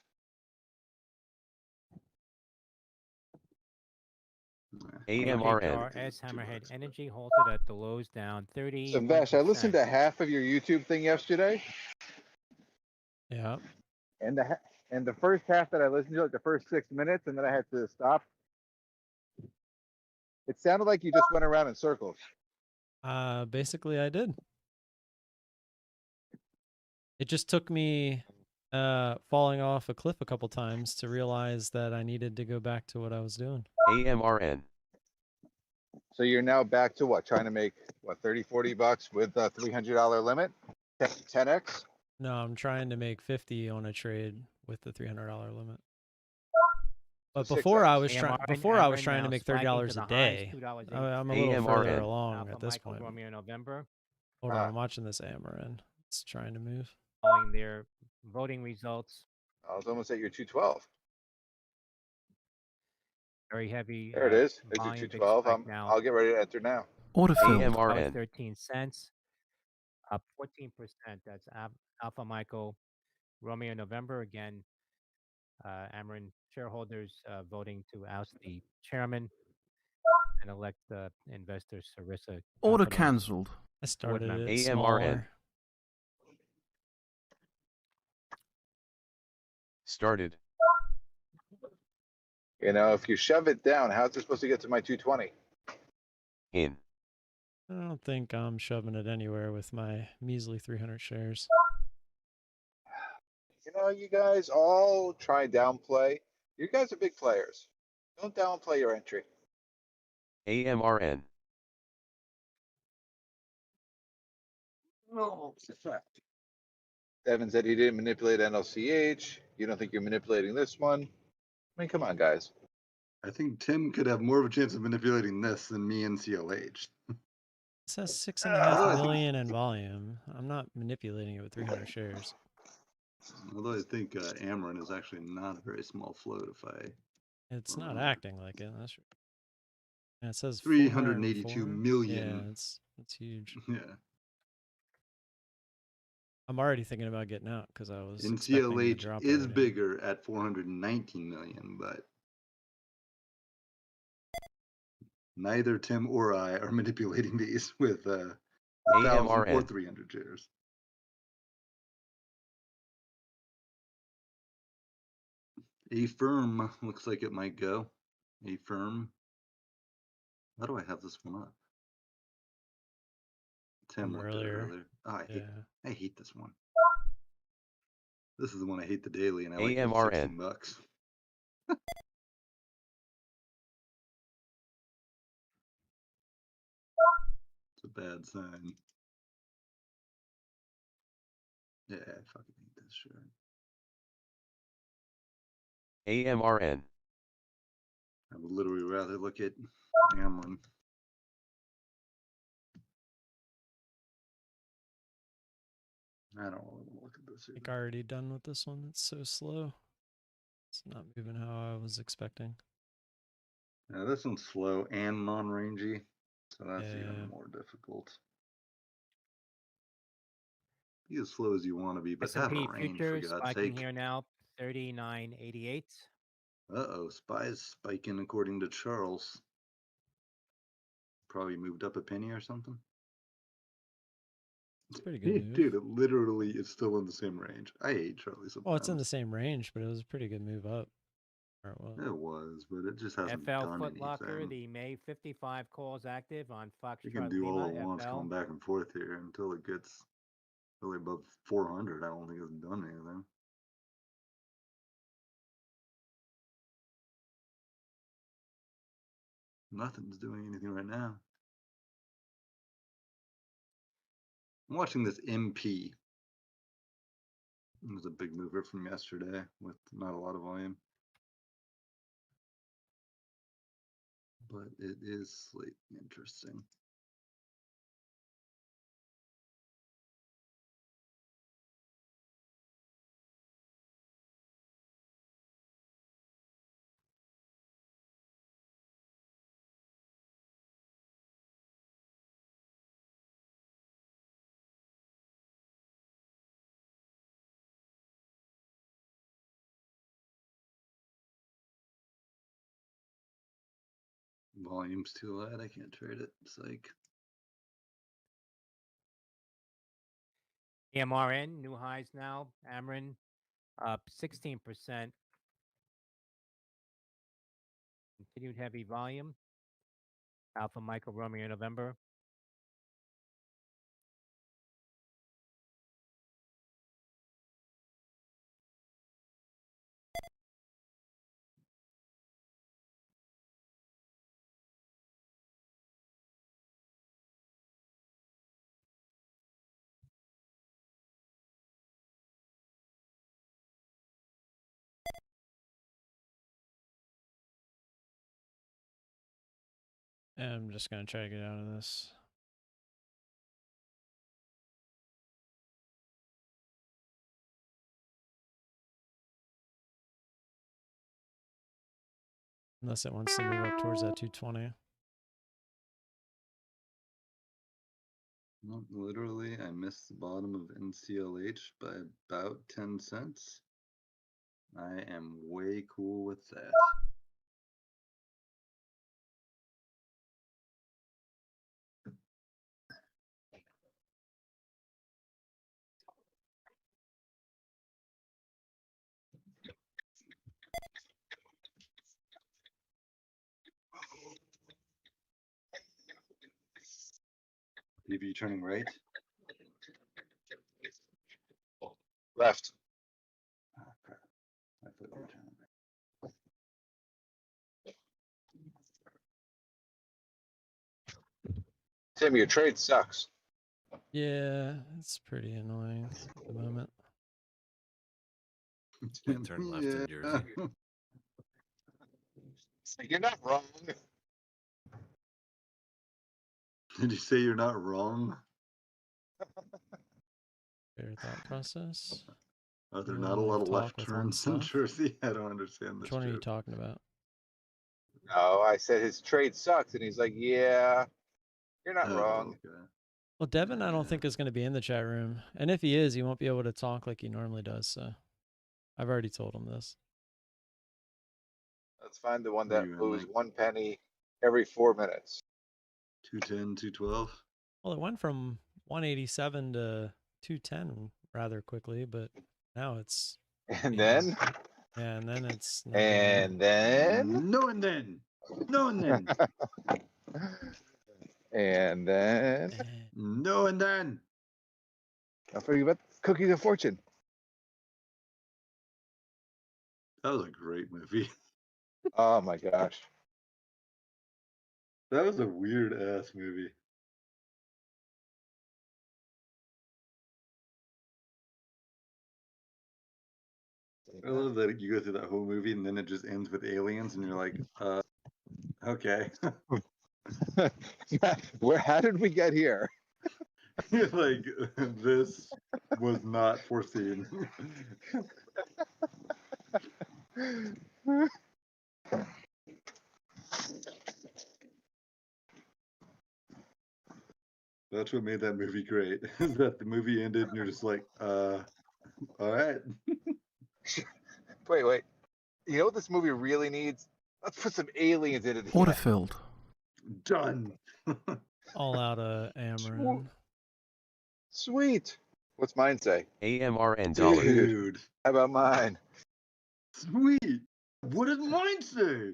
AMRN. IBKR Hammerhead Energy halted at the lows down 30. So, Vash, I listened to half of your YouTube thing yesterday, Yeah. and the first half that I listened to, like the first 6 minutes, and then I had to stop. It sounded like you just went around in circles. Basically I did. It just took me falling off a cliff a couple times to realize that I needed to go back to what I was doing. AMRN. So you're now back to what? Trying to make what, 30, 40 bucks with a $300 limit, 10x. No, I'm trying to make 50 on a trade with the $300 limit. But So before 6x. I was trying, AMRN I was trying to now make sliding $30 to a the highs, day. $2.80. I'm a little further AMRN. along Alpha at this Michael point. Romeo November Hold on, I'm watching this AMRN. It's trying to move. following their voting results. I was almost at your 212. Very heavy. There it is. There's your volume, big 212. spike now. I'll get ready to enter now. Autofilled. AMRN. $13, up 14%. That's Alpha Michael Romeo November again. Amarin shareholders voting to oust the chairman and elect investor Sarissa. Order Capital's cancelled. I started member. it AMRN. smaller. Started. You know, if you shove it down, how's it supposed to get to my 220? In. I don't think I'm shoving it anywhere with my measly 300 shares. You know, you guys all try downplay. You guys are big players. Don't downplay your entry. AMRN. No, it's a fact. Devin said he didn't manipulate NLCH. You don't think you're manipulating this one? I mean, come on, guys. I think Tim could have more of a chance of manipulating this than me and CLH. It says although 6.5 I think- million in volume. I'm not manipulating it with 300 shares. Although I think Amarin is actually not a very small float. If I It's not acting like it. That's true. And it says 382 404. million. Yeah, it's huge. Yeah, I'm already thinking about getting out because I was and expecting the CLH drop is already. bigger at 419 million, but neither Tim or I are manipulating these with 1,000 or AMRN. 300 shares. A firm looks like it might go. A firm. How do I have this one up? Tim From looked at it earlier. earlier. Oh, Yeah. I hate this one. This is the one I hate the daily, and I like AMRN. 16 bucks. It's a bad sign. Yeah, I fucking hate this shit. AMRN. I would literally rather look at Amlin. I don't really want to look at this. I think I'm already done with this one. It's so slow. It's not moving how I was expecting. Yeah, this one's slow and non-rangy, so that's Yeah. even more difficult. Be as slow as you want to be, but have a S&P range for futures God's spiking sake. here now, 39.88. Uh-oh, SPY's spiking according to Charles. Probably moved up a penny or something. It's a pretty good move. Dude, it literally is still in the same range. I hate Charlie sometimes. Well, it's in the same range, but it was a pretty good move up. Or it was. It was, but it just hasn't FL done Foot Locker, anything. the May 55 calls active on You can Foxtrot do all Lima, it wants FL. going back and forth here until it gets really above 400. I don't think it's done anything. Nothing's doing anything right now. I'm watching this MP. It was a big mover from yesterday with not a lot of volume. But it is slightly interesting. Volume's too light. I can't trade it. Psych. AMRN, new highs now. Ameren up 16%. Continued heavy volume. Alpha Michael Romeo November. And I'm just going to try to get out of this. Unless it wants to move up towards that 220. Well, literally, I missed the bottom of NCLH by about 10 cents. I am way cool with that. PV turning right. Left. Oh, crap. I thought you were turning right. Tim, your trade sucks. Yeah, it's pretty annoying at the moment. Can't turn left in Jersey. You're not wrong. Did you say you're not wrong? Fair thought process. Are there You not a only lot of talk left with one turns in stuff? Jersey? I don't understand this Which one are you joke. talking about? No, I said his trade sucks, and he's like, "Yeah, you're not Oh, wrong." okay. Well, Devin, I don't Yeah. think is going to be in the chat room. And if he is, he won't be able to talk like he normally does. So I've already told him this. Let's find the one What are that you in, moves like 1 penny every 4 minutes. 210, 212? Well, it went from 187 to 210 rather quickly, but now it's And Yeah. then, yeah, and then it's not and then, No, and then. No, and then. and then, Eh, No, and then. don't forget about Cookies of Fortune. That was a great movie. Oh my gosh. That was a weird ass movie. I love that you go through that whole movie and then it just ends with aliens and you're like, okay. How did we get here? You're like, this was not foreseen. That's what made that movie great. Is that the movie ended and you're just like, all right. Wait. You know what this movie really needs? Let's put some aliens in it. Yeah. Autofilled. Done. all out of Amarin. Sweet. What's mine say? AMRN dollar. Dude. How about mine? Sweet. What does mine say?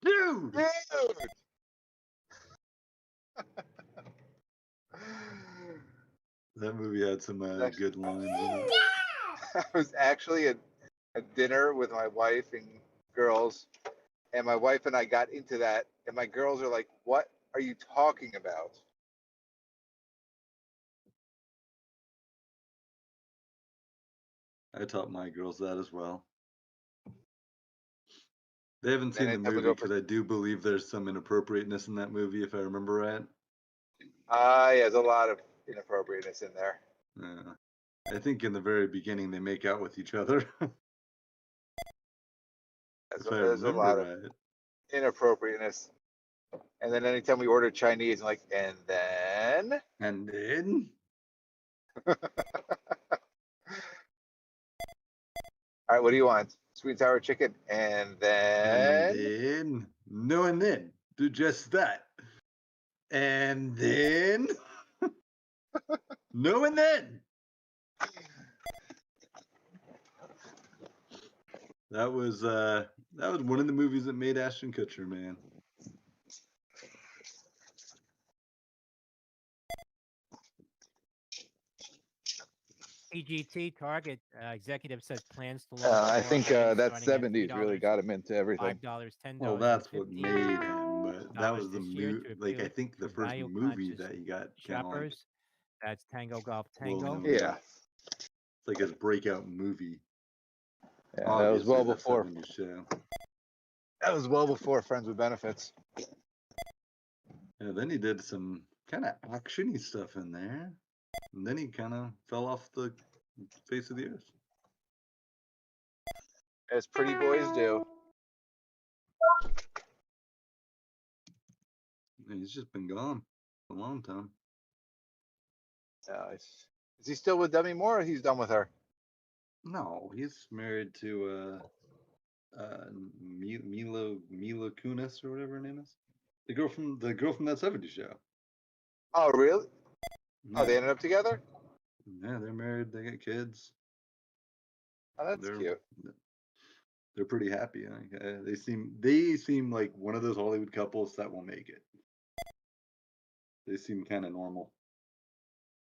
Dude. Dude. That movie had some good lines in it. I was actually at dinner with my wife and girls, and my wife and I got into that, and my girls are like, "What are you talking about?" I taught my girls that as well. They haven't seen And the anytime we movie go for- because I do believe there's some inappropriateness in that movie, if I remember right. Yeah, there's a lot of inappropriateness in there. Yeah. I think in the very beginning they make out with each other. If I There's a remember lot of right. inappropriateness. And then anytime we order Chinese, I'm like, and then. And then All right, what do you want? Sweet and sour chicken, and then. no, and then do just that. And then no, and then that was one of the movies that made Ashton Kutcher, man. EGT Target executive says plans to launch. I more think events that starting at '70s really $3, got him into everything. $5, $10. Well, that's what made him, but that was the this year movie. to Like I appeal think the to first movie value-conscious that he got kind of like, shoppers. That's Tango Golf well Tango. known. Yeah. It's like his breakout movie. Yeah, that was well Obviously, before. 70s show. That was well before Friends with Benefits. Yeah, then he did some kind of actiony stuff in there, and then he kind of fell off the face of the earth. As pretty boys do. And he's just been gone a long time. Is he still with Demi Moore, or he's done with her? No, he's married to Mila Kunis or whatever her name is. The girl from that 70s show. Oh, really? Yeah. Oh, they ended up together? Yeah, they're married. They got kids. Oh, that's cute. They're pretty happy. They seem like one of those Hollywood couples that will make it. They seem kind of normal.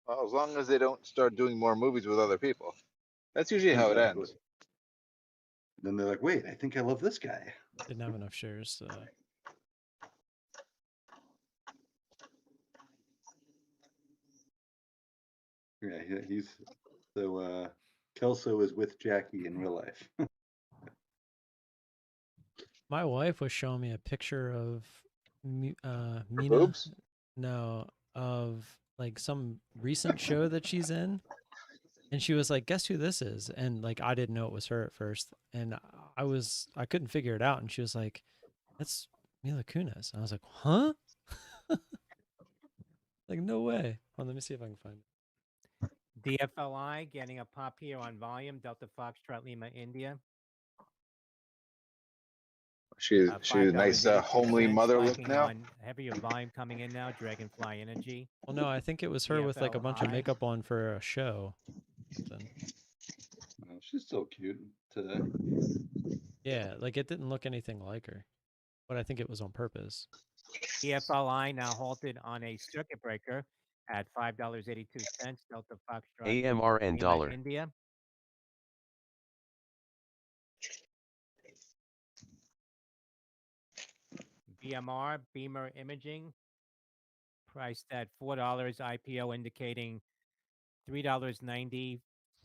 Well, as long as they don't start doing more movies with other people. That's usually how it Exactly. ends. Then they're like, wait, I think I love this guy. Didn't have enough shares. So. Yeah, he's so Kelso is with Jackie in real life. My wife was showing me a picture of Mina. Boobs? No, of like some recent show that she's in. And she was like, guess who this is? And like, I didn't know it was her at first. And I couldn't figure it out. And she was like, that's Mila Kunis. And I was like, huh? Like, no way. Well, let me see if I can find it. DFLI getting a pop here on volume. Delta Foxtrot Lima India. She's a nice homely $5.82, mother look spiking now. on heavier volume coming in now. Dragonfly Energy. Well, no, I think it was her with like a bunch of TFLI. makeup on for a show. Something. Oh, she's so cute today. Yeah, like it didn't look anything like her, but I think it was on purpose. TFLI now halted on a circuit breaker at $5.82. Delta Foxtrot AMRN Lima, dollar. India. BMR, Beamer Imaging, priced at $4. IPO indicating $3.94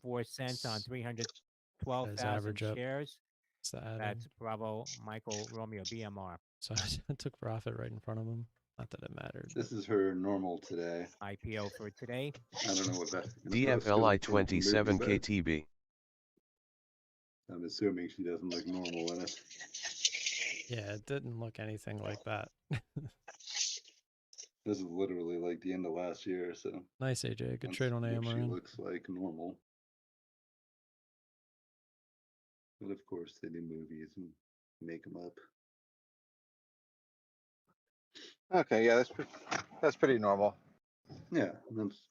on His 312,000 average up. shares. It's the added. That's Bravo Michael Romeo BMR. So I took profit right in front of him. Not that it mattered. This is her normal today. IPO for today. I don't know what that's DFLI 27 KTB. I'm assuming she doesn't look normal in it. Yeah, it didn't look anything like that. This is literally like the end of last year, so Nice, AJ. Good let's trade on see if she AMRN. looks like normal. But of course, they do movies and make them up. Okay, yeah, that's pretty normal. Yeah, that's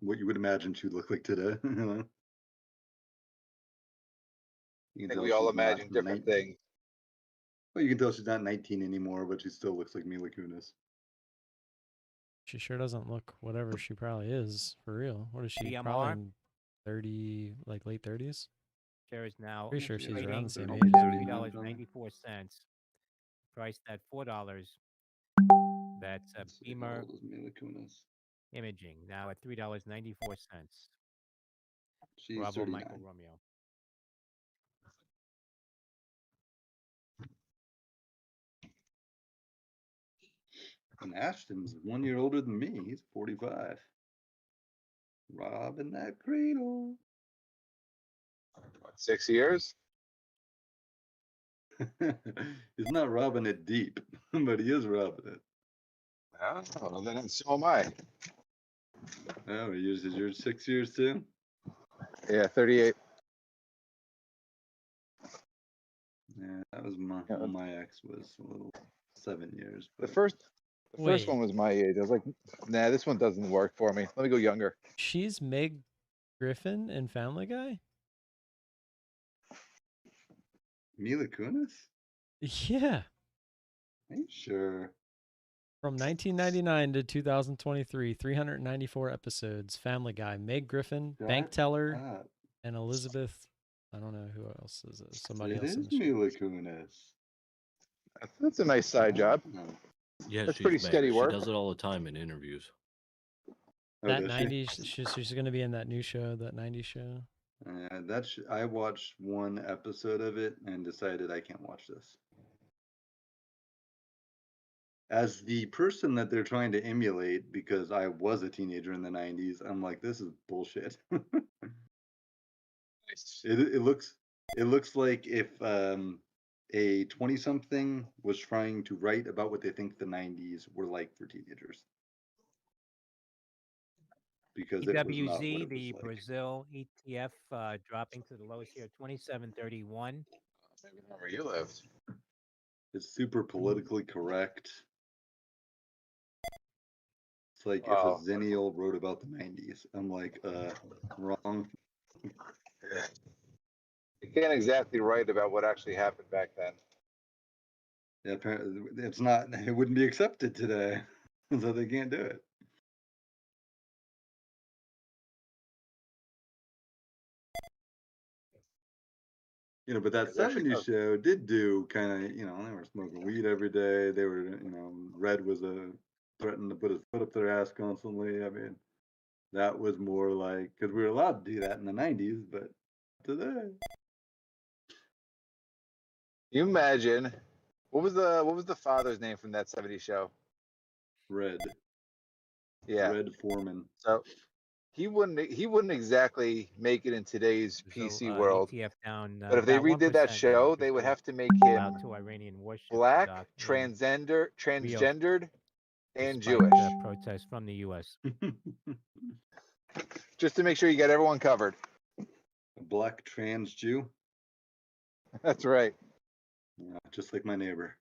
what you would imagine she'd look like today. You know? You I can think tell we all she's not imagine different 19. things. Well, you can tell she's not 19 anymore, but she still looks like Mila Kunis. She sure doesn't look whatever she probably is for real. What is she? BMR? Probably in 30, like late 30s. Shares now Pretty sure she's around trading the same Thirty- age as thirty- me. $3.94. Priced at $4. That's a Let's see, how Beamer old is Mila Kunis? Imaging now at $3.94. She's Bravo 39. Michael Romeo. And Ashton's 1 year older than me. He's 45. Robbing that cradle. What, 6 years? He's not robbing it deep, but he is robbing it. Oh, well, then so am I. Oh, yours 6 years too? Yeah, 38. Yeah, that was my Yeah. my ex was a little 7 years. The But first Wait. one was my age. I was like, nah, this one doesn't work for me. Let me go younger. She's Meg Griffin in Family Guy? Mila Kunis? Yeah. Are you sure? From 1999 to 2023, 394 episodes. Family Guy. Meg Griffin, bank Shut teller, up. and Elizabeth. I don't know who else is it. Somebody It else. in is the show. Mila Kunis. That's a nice side job. Oh. Yeah, That's she's pretty Meg. steady She work. does it all the time in interviews. Oh, That does she? 90s. She's going to be in that new show, that 90s show. I watched one episode of it and decided I can't watch this. As the person that they're trying to emulate, because I was a teenager in the 90s, I'm like, this is bullshit. Nice. It looks like if a 20-something was trying to write about what they think the 90s were like for teenagers. Because it was not what EWZ, it the was like. Brazil ETF, dropping to the lowest here, 27.31. Maybe not where you lived. It's super politically correct. It's like if Oh. a Zennial wrote about the 90s. I'm like, wrong. You can't exactly write about what actually happened back then. Yeah, apparently it's not. It wouldn't be accepted today, so they can't do it. You know, but that It's actually 70s tough. show did do kind of, you know, they were smoking weed every day. They were, you know, Red was threatened to put his foot up their ass constantly. I mean, that was more like, because we were allowed to do that in the 90s, but today. You imagine what was the father's name from that 70s show? Red. Yeah. Red Foreman. So he wouldn't exactly make it in today's Brazil, PC world. ETF down, But if they about redid that 1% show, now, they would Brazil have to make allowed him two Iranian warships to black, dock in transgendered, and despite, Jewish. protests from the U.S. Just to make sure you got everyone covered. A black trans Jew. That's right. Just like my neighbor.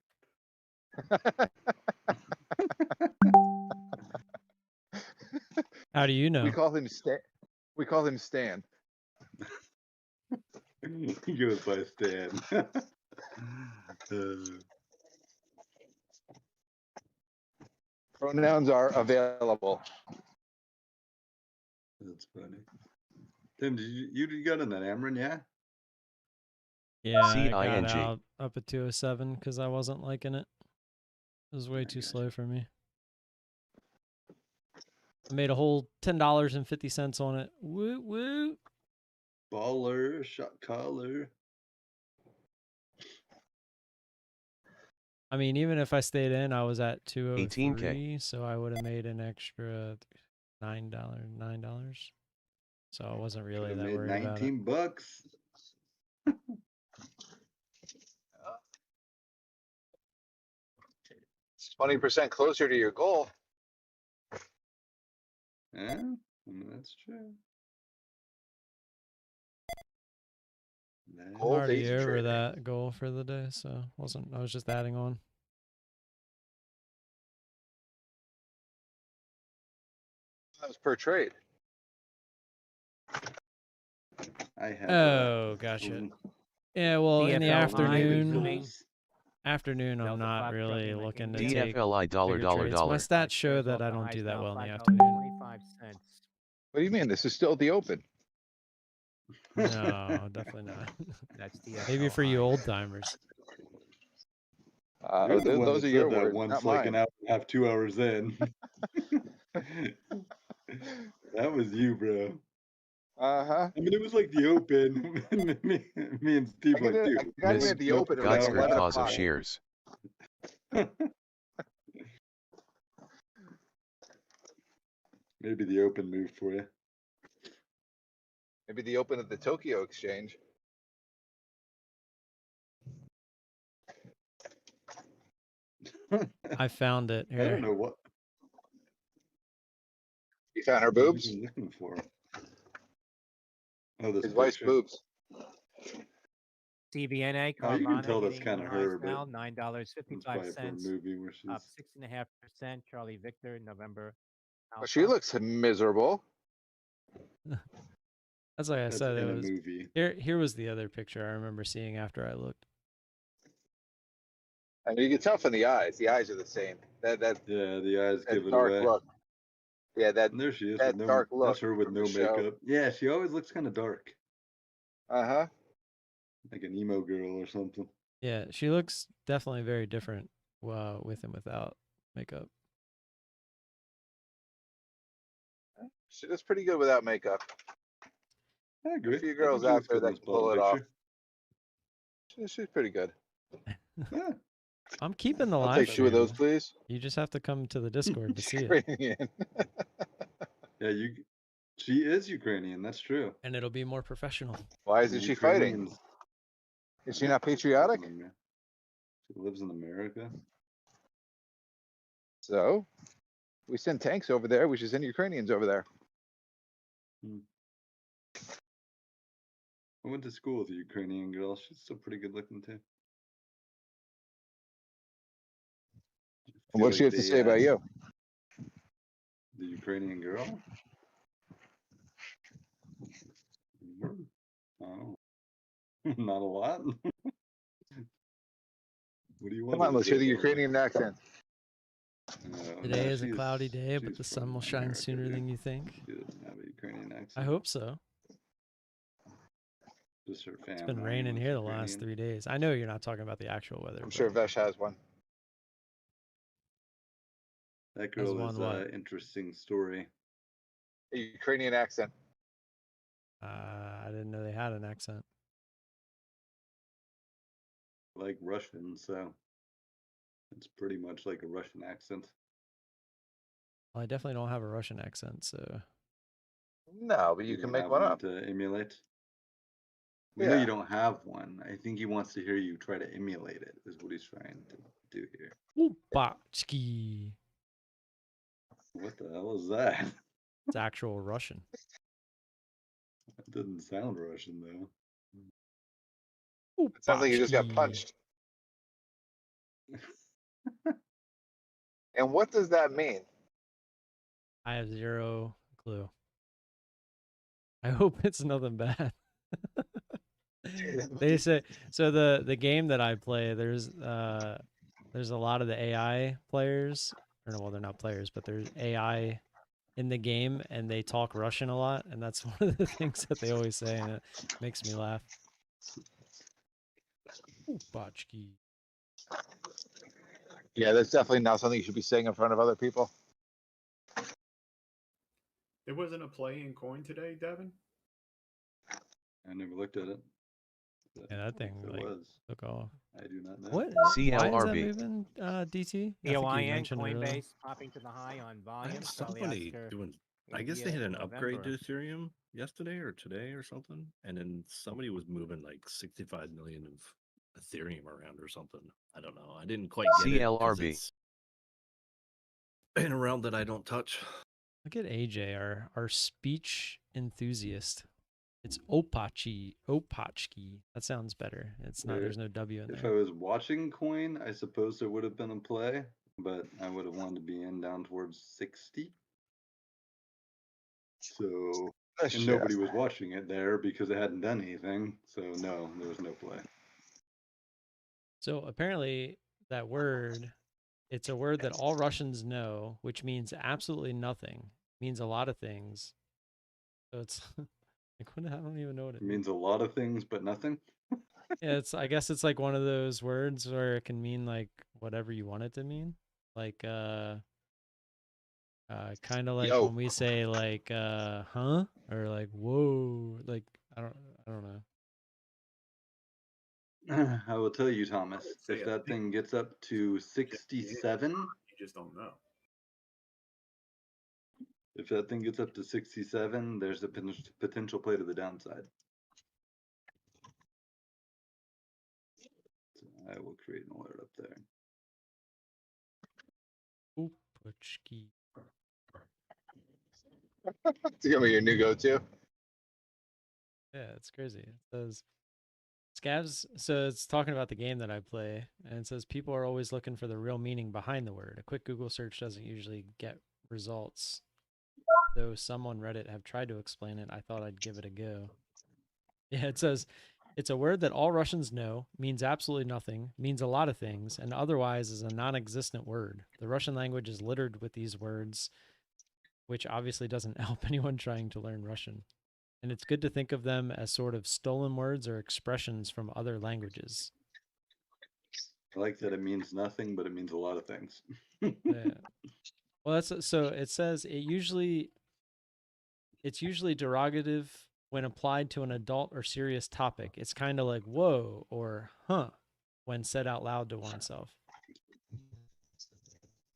How do you know? We call him Stan. We call him Stan. He goes by Stan. Pronouns are available. That's funny. Tim, did you got in that Amron, yeah? Yeah, I got CING. out up at 207 because I wasn't liking it. It was way too slow for me. I made a whole $10.50 on it. Woo woo. Baller, shot caller. I mean, even if I stayed in, I was at 18K. 203, so I would have made an extra $9. So I wasn't really Could've that made worried about it. $19. It's 20% closer to your goal. Yeah, I mean, that's true. I'm Gold already day over trading. that goal for the day, so I was just adding on. That was per trade. I have. Oh, gotcha. Yeah, well, in the DFLI afternoon, resuming. I'm Delta not 5 really trucking looking to index. take DFLI dollar bigger dollar trades. My dollar. stats show Shares that off I the don't high do that style well in the plateau, afternoon. 25 cents. What do you mean? This is still the open. No, definitely not. That's DFLI. Maybe for you old timers. You're the one Those that are said your that words, once, not like mine. an hour and a half, 2 hours in. That was you, bro. Uh-huh. I mean, it was like the open. me and Steve I were like, got dude, in Miss at the open. It was Guts like or 11 cause of o'clock. shears. Maybe the open moved for you. Maybe the open of the Tokyo Exchange. I found it I don't here. know what. You found her What are boobs? you looking for? Oh, this His wife's picture. boobs. CVNA, Oh, you can Carvana tell that's hitting kind new of highs her, but now, it's probably for a $9.55, movie where she's. up 6.5%. Charlie Victor, November. Well, she Alpha. looks miserable. That's like I That's said. in It a was movie. here was the other picture I remember seeing after I looked. I mean, you can tell from the eyes. The eyes are the same. Yeah, the eyes give That it dark away. look. Yeah, that And there she is that with no. dark look. That's her with from no the show. makeup. Yeah, she always looks kind of dark, Uh-huh. like an emo girl or something. Yeah, she looks definitely very different with and without makeup. She does pretty good without makeup. I agree. A few I think girls she out looks there good in that this can pull bottom it off. picture. She's pretty good. Yeah. I'm keeping the I'll live take two of stream. those, please. You just have to come to the Discord to see it, Ukrainian. Yeah, she is Ukrainian. That's true. and it'll be more professional. Why isn't she fighting? Ukrainians- Is she not patriotic? She lives in America. So, we send tanks over there. We should send Ukrainians over there. I went to school with a Ukrainian girl. She's still pretty good looking too. And what's she have to say about you? The Ukrainian girl? Oh, not a lot. What do you want? Come on, her to let's hear say the about her? Ukrainian accent. Today No, is a she's- cloudy day, but she's the sun from will shine America, sooner dude. than you think. She doesn't have a Ukrainian accent. I hope so. Just her family. It's been raining here the last 3 days. I know you're not talking about the actual weather. I'm but sure Vesh has one. That girl one is what? an interesting story. A Ukrainian accent. I didn't know they had an accent. Like Russian, so it's pretty much like a Russian accent. Well, I definitely don't have a Russian accent, so No, but you can don't make have one up. to emulate. We know Yeah. you don't have one. I think he wants to hear you try to emulate it, is what he's trying to do here. Oopachki. What the hell is that? It's actual Russian. That doesn't sound Russian though. It sounds like you just got Oopachki. punched. And what does that mean? I have zero clue. I hope it's nothing bad. They say so. The game that I play, there's a lot of the AI players, or no, well, they're not players, but there's AI in the game, and they talk Russian a lot, and that's one of the things that they always say, and it makes me laugh. Ooh, botchki. Yeah, that's definitely not something you should be saying in front of other people. There wasn't a play in coin today, Devin. I never looked at it. But Yeah, that if thing there like was, took off. I do not know. What? Why is that CLRB. moving, DT? I think you COIN, mentioned it earlier. Coinbase popping to the high on I volume. had Charlie somebody Oscar, doing. I guess they India, had an upgrade to November. Ethereum yesterday or today or something, and then somebody was moving like 65 million of Ethereum around or something. I don't know. I didn't quite get it 'cause CLRB. it's in a realm that I don't touch. Look at AJ, our speech enthusiast. It's Opachki. That sounds better. It's not. There's no W in If I there. was watching coin, I suppose there would have been a play, but I would have wanted to be in down towards 60. So, and nobody was watching it there because it hadn't done anything. So no, there was no play. So apparently that word, it's a word that all Russians know, which means absolutely nothing. Means a lot of things. So it's like, what, I don't even know what it It means a lot of things, but nothing. Yeah, I guess it's like one of those words where it can mean like whatever you want it to mean. Like kind of like when we say like huh, or like whoa, like I don't know. I will tell you, Thomas, if that thing gets up to 67, You just don't know. if that thing gets up to 67, there's a potential play to the downside. So I will create an alert up there. Oopachki. It's gonna be your new go-to. Yeah, it's crazy. It says Scavs, so it's talking about the game that I play, and it says people are always looking for the real meaning behind the word. A quick Google search doesn't usually get results. Though some on Reddit have tried to explain it, I thought I'd give it a go. Yeah, it says it's a word that all Russians know, means absolutely nothing, means a lot of things, and otherwise is a non-existent word. The Russian language is littered with these words, which obviously doesn't help anyone trying to learn Russian. And it's good to think of them as sort of stolen words or expressions from other languages. I like that it means nothing, but it means a lot of things. Yeah. Well, that's so it says it's usually derogative when applied to an adult or serious topic. It's kind of like whoa or huh when said out loud to oneself.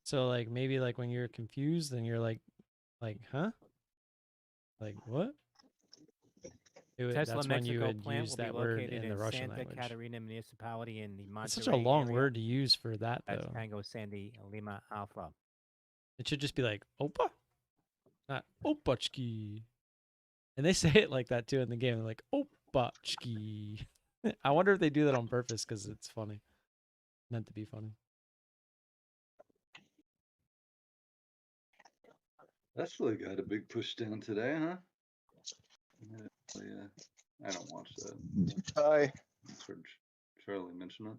So like maybe like when you're confused and you're like huh? Like what? Tesla That's when you Mexico would plant use will that be word located in the Russian Santa language. Catarina municipality in the Monterrey It's such a long area. word to use for that, That's though. Tango Sandy Lima Alpha. It should just be like Opa, not Opachki. And they say it like that too in the game. They're like Opachki. I wonder if they do that on purpose because it's funny, meant to be funny. That's really got a big push down today, huh? Yeah, I don't watch that. Hi. I've heard Charlie mention it.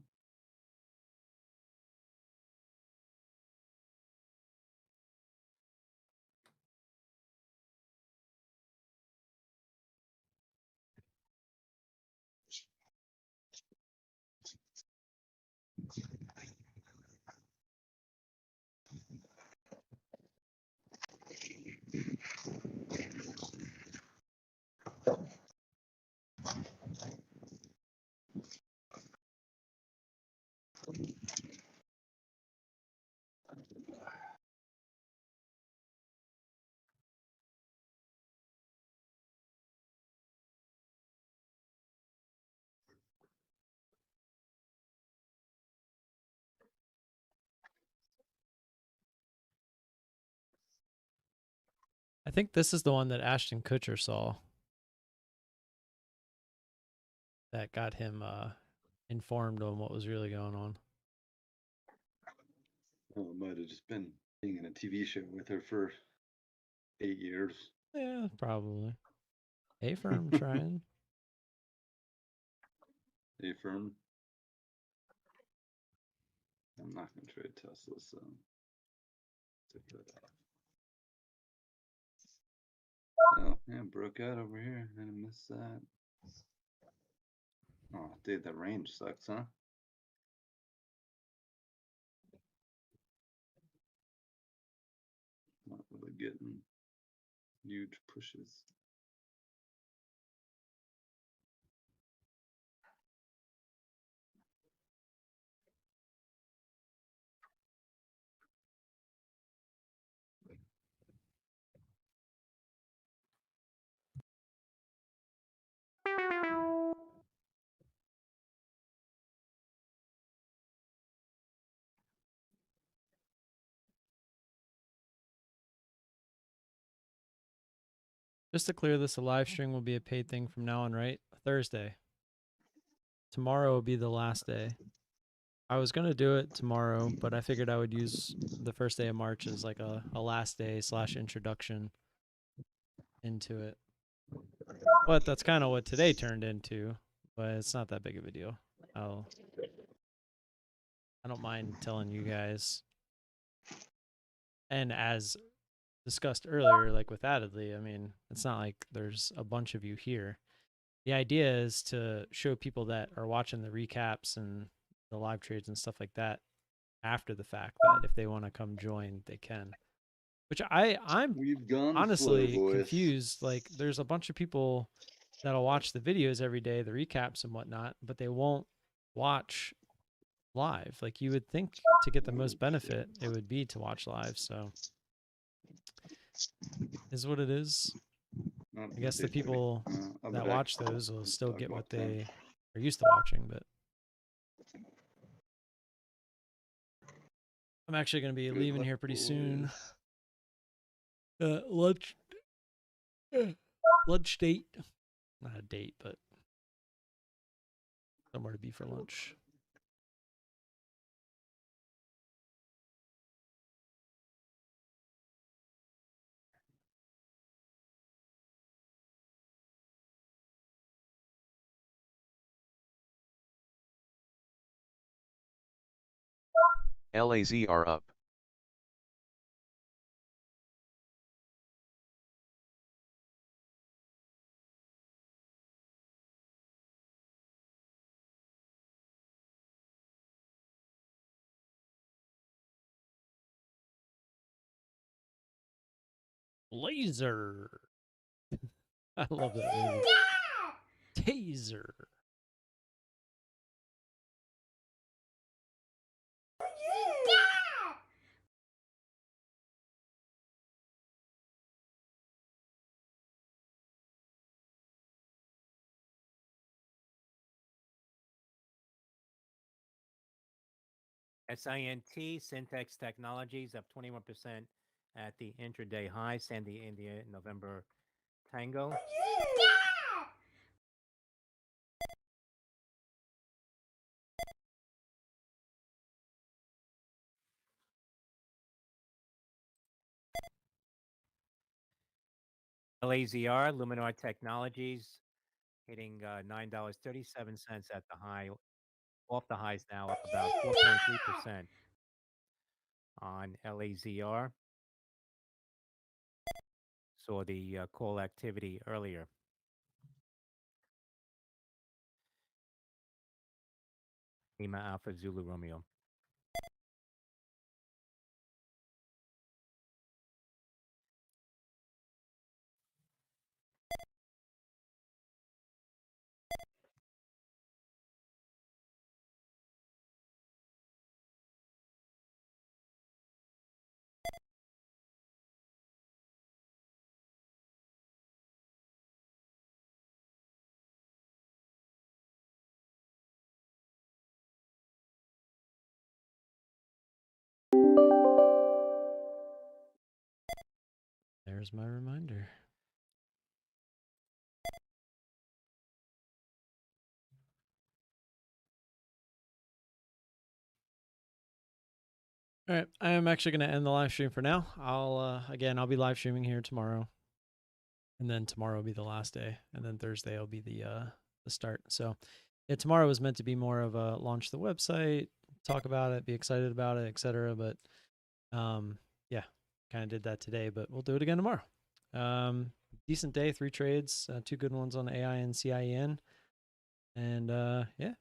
I think this is the one that Ashton Kutcher saw that got him informed on what was really going on. Oh, it might have just been being in a TV show with her for 8 years. Yeah, probably. A firm trying. A firm. I'm not going to trade Tesla, so take that off. Oh, yeah, broke out over here. I missed that. Oh, dude, that range sucks, huh? Not really getting huge pushes. Just to clear this, a live stream will be a paid thing from now on, right? Thursday. Tomorrow will be the last day. I was going to do it tomorrow, but I figured I would use the first day of March as like a last day / introduction into it. But that's kind of what today turned into, but it's not that big of a deal. I don't mind telling you guys. And as discussed earlier, like with Addedly, I mean, it's not like there's a bunch of you here. The idea is to show people that are watching the recaps and the live trades and stuff like that after the fact that if they want to come join, they can. Which I'm We've gone honestly slow, boys. confused. Like, there's a bunch of people that'll watch the videos every day, the recaps and whatnot, but they won't watch live. Like, you would think to get the most benefit, it would be to watch live. So, is what it is. Oh, I guess the dude, people I'll be that back. watch those will Let's still talk get about what that. they are used to watching, but I'm actually going to be Good leaving luck, here pretty soon. boys. Lunch date. Not a date, but somewhere to be for lunch. LAZR up. Laser. I love that movie. Taser. SINT, Syntex Technologies up 21% at the intraday high. Sandy, India, November Tango. LAZR, Luminar Technologies, hitting $9.37 at the high. Off the highs now, up about 4.3% on LAZR. Saw the call activity earlier. Lima Alpha Zulu Romeo. There's my reminder. All right, I am actually going to end the live stream for now. I'll be live streaming here tomorrow, and then tomorrow will be the last day, and then Thursday will be the start. So, yeah, tomorrow was meant to be more of a launch the website, talk about it, be excited about it, etc. But, yeah, kind of did that today, but we'll do it again tomorrow. Decent day, 3 trades, 2 good ones on AI and CIN, and yeah,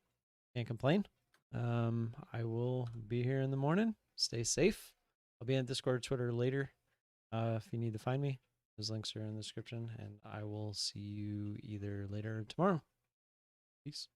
can't complain. I will be here in the morning. Stay safe. I'll be on Discord, Twitter later. If you need to find me, those links are in the description, and I will see you either later or tomorrow. Peace.